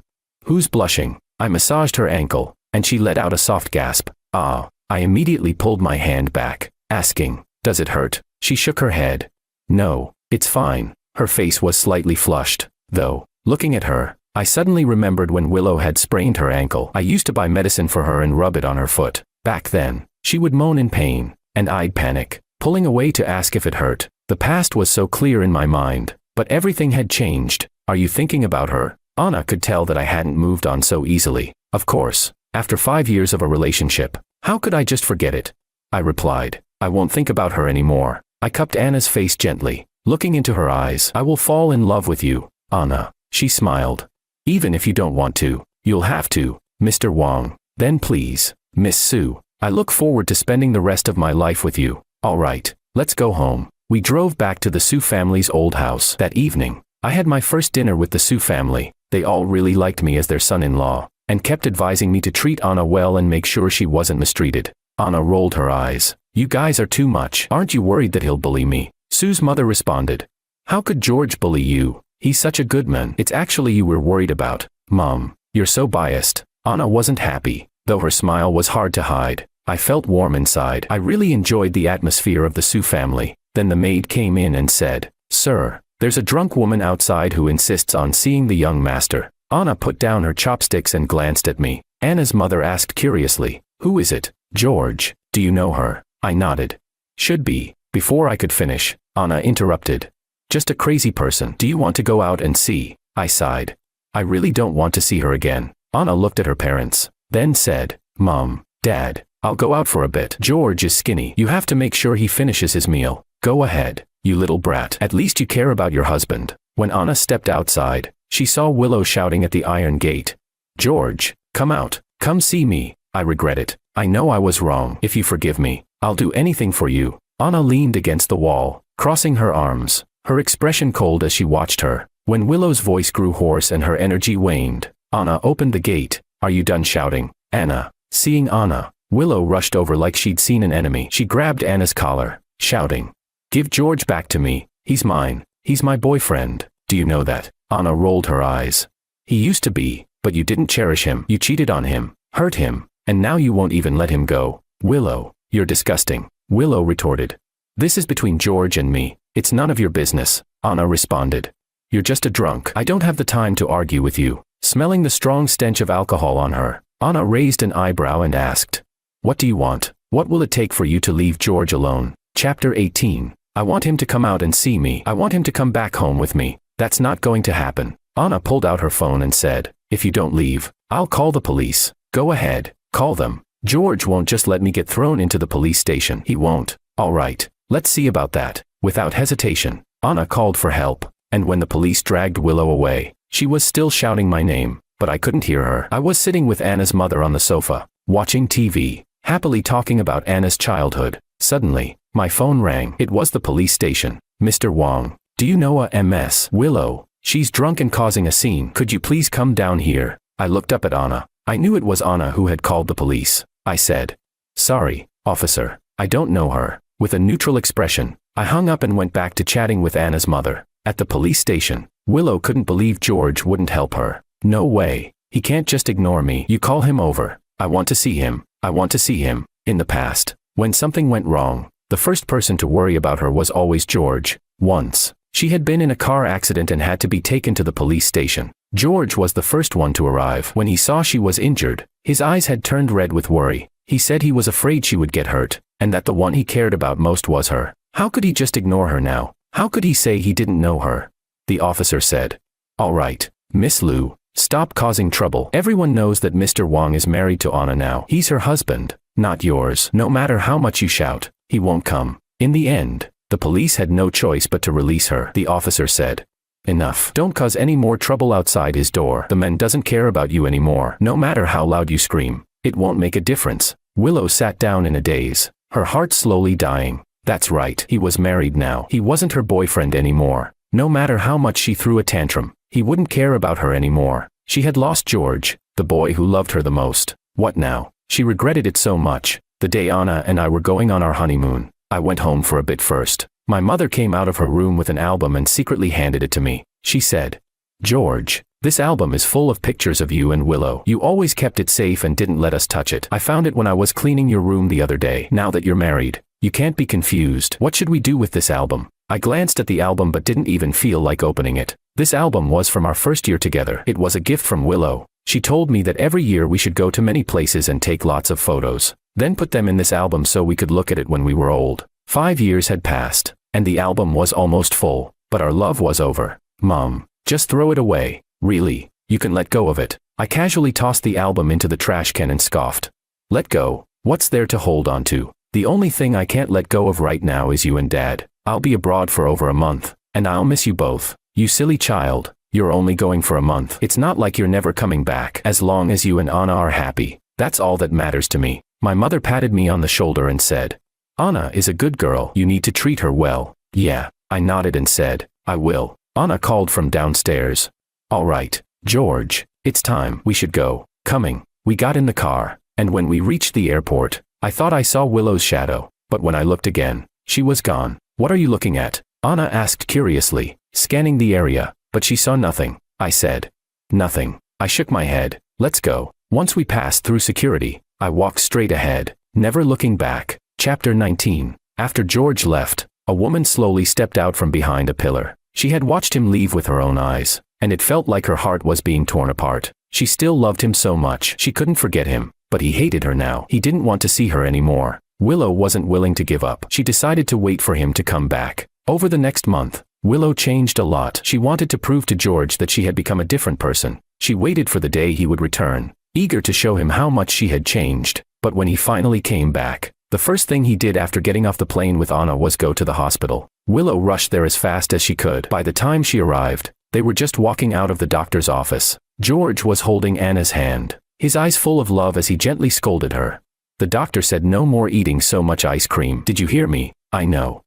"Who's blushing?" I massaged her ankle, and she let out a soft gasp. "Ah." I immediately pulled my hand back, asking, "Does it hurt?" She shook her head. "No, it's fine." Her face was slightly flushed, though. Looking at her, I suddenly remembered when Willow had sprained her ankle. I used to buy medicine for her and rub it on her foot. Back then, she would moan in pain, and I'd panic, pulling away to ask if it hurt. The past was so clear in my mind, but everything had changed. "Are you thinking about her?" Anna could tell that I hadn't moved on so easily. Of course, after 5 years of a relationship, how could I just forget it? I replied, "I won't think about her anymore." I cupped Anna's face gently, looking into her eyes. "I will fall in love with you, Anna." She smiled. "Even if you don't want to, you'll have to, Mr. Wong." "Then please, Miss Sue, I look forward to spending the rest of my life with you." "All right, let's go home." We drove back to the Sue family's old house. That evening, I had my first dinner with the Sue family. They all really liked me as their son-in-law, and kept advising me to treat Anna well and make sure she wasn't mistreated. Anna rolled her eyes. "You guys are too much. Aren't you worried that he'll bully me?" Sue's mother responded. "How could George bully you? He's such a good man. It's actually you we're worried about. Mom, you're so biased. Anna wasn't happy, though her smile was hard to hide. I felt warm inside. I really enjoyed the atmosphere of the Sue family. Then the maid came in and said, "Sir, there's a drunk woman outside who insists on seeing the young master." Anna put down her chopsticks and glanced at me. Anna's mother asked curiously, "Who is it, George? Do you know her?" I nodded. "Should be." Before I could finish, Anna interrupted. "Just a crazy person. Do you want to go out and see?" I sighed. I really don't want to see her again. Anna looked at her parents, then said, "Mom, Dad, I'll go out for a bit. George is skinny. You have to make sure he finishes his meal. Go ahead, you little brat. At least you care about your husband." When Anna stepped outside, she saw Willow shouting at the iron gate. "George, come out. Come see me." I regret it. I know I was wrong. If you forgive me, I'll do anything for you. Anna leaned against the wall, crossing her arms, her expression cold as she watched her. When Willow's voice grew hoarse and her energy waned, Anna opened the gate. "Are you done shouting, Anna?" Seeing Anna, Willow rushed over like she'd seen an enemy. She grabbed Anna's collar, shouting, "Give George back to me. He's mine. He's my boyfriend. Do you know that?" Anna rolled her eyes. "He used to be, but you didn't cherish him. You cheated on him, hurt him, and now you won't even let him go. Willow, you're disgusting." Willow retorted. "This is between George and me. It's none of your business," Anna responded. "You're just a drunk. I don't have the time to argue with you." Smelling the strong stench of alcohol on her, Anna raised an eyebrow and asked, "What do you want? What will it take for you to leave George alone?" Chapter 18. I want him to come out and see me. I want him to come back home with me. That's not going to happen. Anna pulled out her phone and said, "If you don't leave, I'll call the police." "Go ahead, call them. George won't just let me get thrown into the police station. He won't." "All right, let's see about that." Without hesitation, Anna called for help, and when the police dragged Willow away, she was still shouting my name, but I couldn't hear her. I was sitting with Anna's mother on the sofa, watching TV, happily talking about Anna's childhood. Suddenly, my phone rang. It was the police station. "Mr. Wong, do you know a Ms. Willow? She's drunk and causing a scene. Could you please come down here?" I looked up at Anna. I knew it was Anna who had called the police. I said, "Sorry, officer, I don't know her." With a neutral expression, I hung up and went back to chatting with Anna's mother. At the police station, Willow couldn't believe George wouldn't help her. "No way. He can't just ignore me." "You call him over. I want to see him. I want to see him." In the past, when something went wrong, the first person to worry about her was always George. Once, she had been in a car accident and had to be taken to the police station. George was the first one to arrive. When he saw she was injured, his eyes had turned red with worry. He said he was afraid she would get hurt, and that the one he cared about most was her. How could he just ignore her now? How could he say he didn't know her? The officer said, "All right, Miss Liu, stop causing trouble. Everyone knows that Mr. Wong is married to Anna now. He's her husband, not yours. No matter how much you shout, he won't come." In the end, the police had no choice but to release her. The officer said, "Enough. Don't cause any more trouble outside his door. The man doesn't care about you anymore. No matter how loud you scream, it won't make a difference." Willow sat down in a daze, her heart slowly dying. That's right, he was married now. He wasn't her boyfriend anymore. No matter how much she threw a tantrum, he wouldn't care about her anymore. She had lost George, the boy who loved her the most. What now? She regretted it so much. The day Anna and I were going on our honeymoon, I went home for a bit first. My mother came out of her room with an album and secretly handed it to me. She said, "George, this album is full of pictures of you and Willow. You always kept it safe and didn't let us touch it. I found it when I was cleaning your room the other day. Now that you're married, you can't be confused. What should we do with this album?" I glanced at the album but didn't even feel like opening it. This album was from our first year together. It was a gift from Willow. She told me that every year we should go to many places and take lots of photos, then put them in this album so we could look at it when we were old. 5 years had passed, and the album was almost full, but our love was over. "Mom, just throw it away. Really, you can let go of it." I casually tossed the album into the trash can and scoffed. "Let go? What's there to hold on to? The only thing I can't let go of right now is you and Dad. I'll be abroad for over a month, and I'll miss you both." "You silly child, you're only going for a month. It's not like you're never coming back. As long as you and Anna are happy, that's all that matters to me." My mother patted me on the shoulder and said, "Anna is a good girl. You need to treat her well." "Yeah," I nodded and said, "I will." Anna called from downstairs. "All right, George, it's time. We should go." Coming, we got in the car, and when we reached the airport, I thought I saw Willow's shadow, but when I looked again, she was gone. "What are you looking at?" Anna asked curiously, scanning the area. But she saw nothing, I said. Nothing. I shook my head. Let's go. Once we passed through security, I walked straight ahead, never looking back. Chapter 19. After George left, a woman slowly stepped out from behind a pillar. She had watched him leave with her own eyes, and it felt like her heart was being torn apart. She still loved him so much, she couldn't forget him, but he hated her now. He didn't want to see her anymore. Willow wasn't willing to give up. She decided to wait for him to come back. Over the next month, Willow changed a lot. She wanted to prove to George that she had become a different person. She waited for the day he would return, eager to show him how much she had changed. But when he finally came back, the first thing he did after getting off the plane with Anna was go to the hospital. Willow rushed there as fast as she could. By the time she arrived, they were just walking out of the doctor's office. George was holding Anna's hand, his eyes full of love as he gently scolded her. The doctor said no more eating so much ice cream. Did you hear me? I know.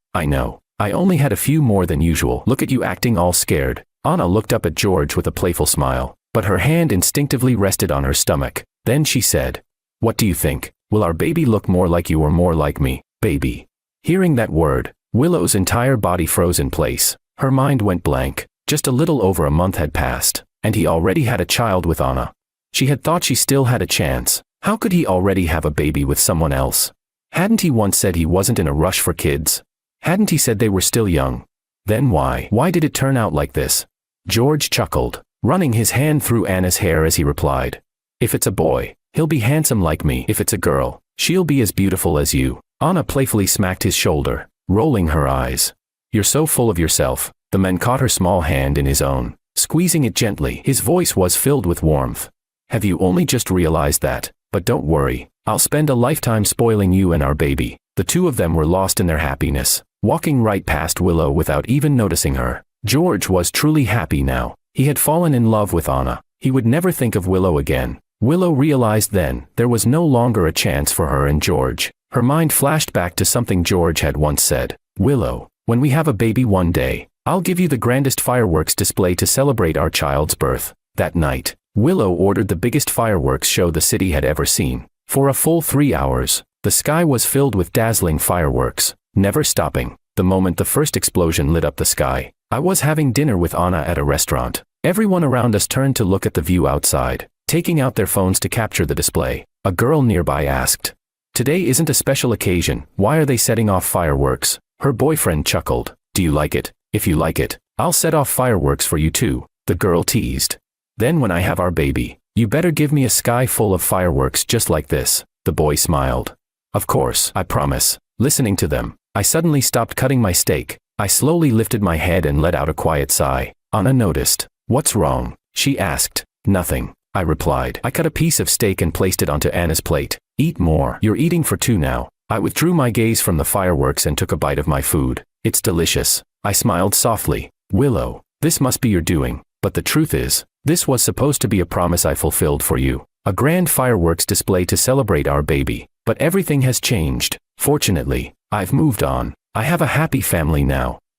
I only had a few more than usual. Look at you acting all scared. Anna looked up at George with a playful smile, but her hand instinctively rested on her stomach. Then she said, "What do you think? Will our baby look more like you or more like me, baby?" Hearing that word, Willow's entire body froze in place. Her mind went blank. Just a little over a month had passed, and he already had a child with Anna. She had thought she still had a chance. How could he already have a baby with someone else? Hadn't he once said he wasn't in a rush for kids? Hadn't he said they were still young? Then why? Why did it turn out like this? George chuckled, running his hand through Anna's hair as he replied, "If it's a boy, he'll be handsome like me. If it's a girl, she'll be as beautiful as you." Anna playfully smacked his shoulder, rolling her eyes. "You're so full of yourself." The man caught her small hand in his own, squeezing it gently. His voice was filled with warmth. "Have you only just realized that? But don't worry, I'll spend a lifetime spoiling you and our baby." The two of them were lost in their happiness, walking right past Willow without even noticing her. George was truly happy now. He had fallen in love with Anna. He would never think of Willow again. Willow realized then there was no longer a chance for her and George. Her mind flashed back to something George had once said. "Willow, when we have a baby one day, I'll give you the grandest fireworks display to celebrate our child's birth." That night, Willow ordered the biggest fireworks show the city had ever seen. For a full 3 hours, the sky was filled with dazzling fireworks, never stopping. The moment the first explosion lit up the sky, I was having dinner with Anna at a restaurant. Everyone around us turned to look at the view outside, taking out their phones to capture the display. A girl nearby asked, "Today isn't a special occasion, why are they setting off fireworks?" Her boyfriend chuckled. "Do you like it? If you like it, I'll set off fireworks for you too," the girl teased. "Then when I have our baby, you better give me a sky full of fireworks just like this," the boy smiled. "Of course, I promise." Listening to them, I suddenly stopped cutting my steak. I slowly lifted my head and let out a quiet sigh. Anna noticed. "What's wrong?" she asked. "Nothing," I replied. I cut a piece of steak and placed it onto Anna's plate. "Eat more. You're eating for two now." I withdrew my gaze from the fireworks and took a bite of my food. "It's delicious." I smiled softly. "Willow, this must be your doing, but the truth is, this was supposed to be a promise I fulfilled for you. A grand fireworks display to celebrate our baby. But everything has changed. Fortunately, I've moved on. I have a happy family now.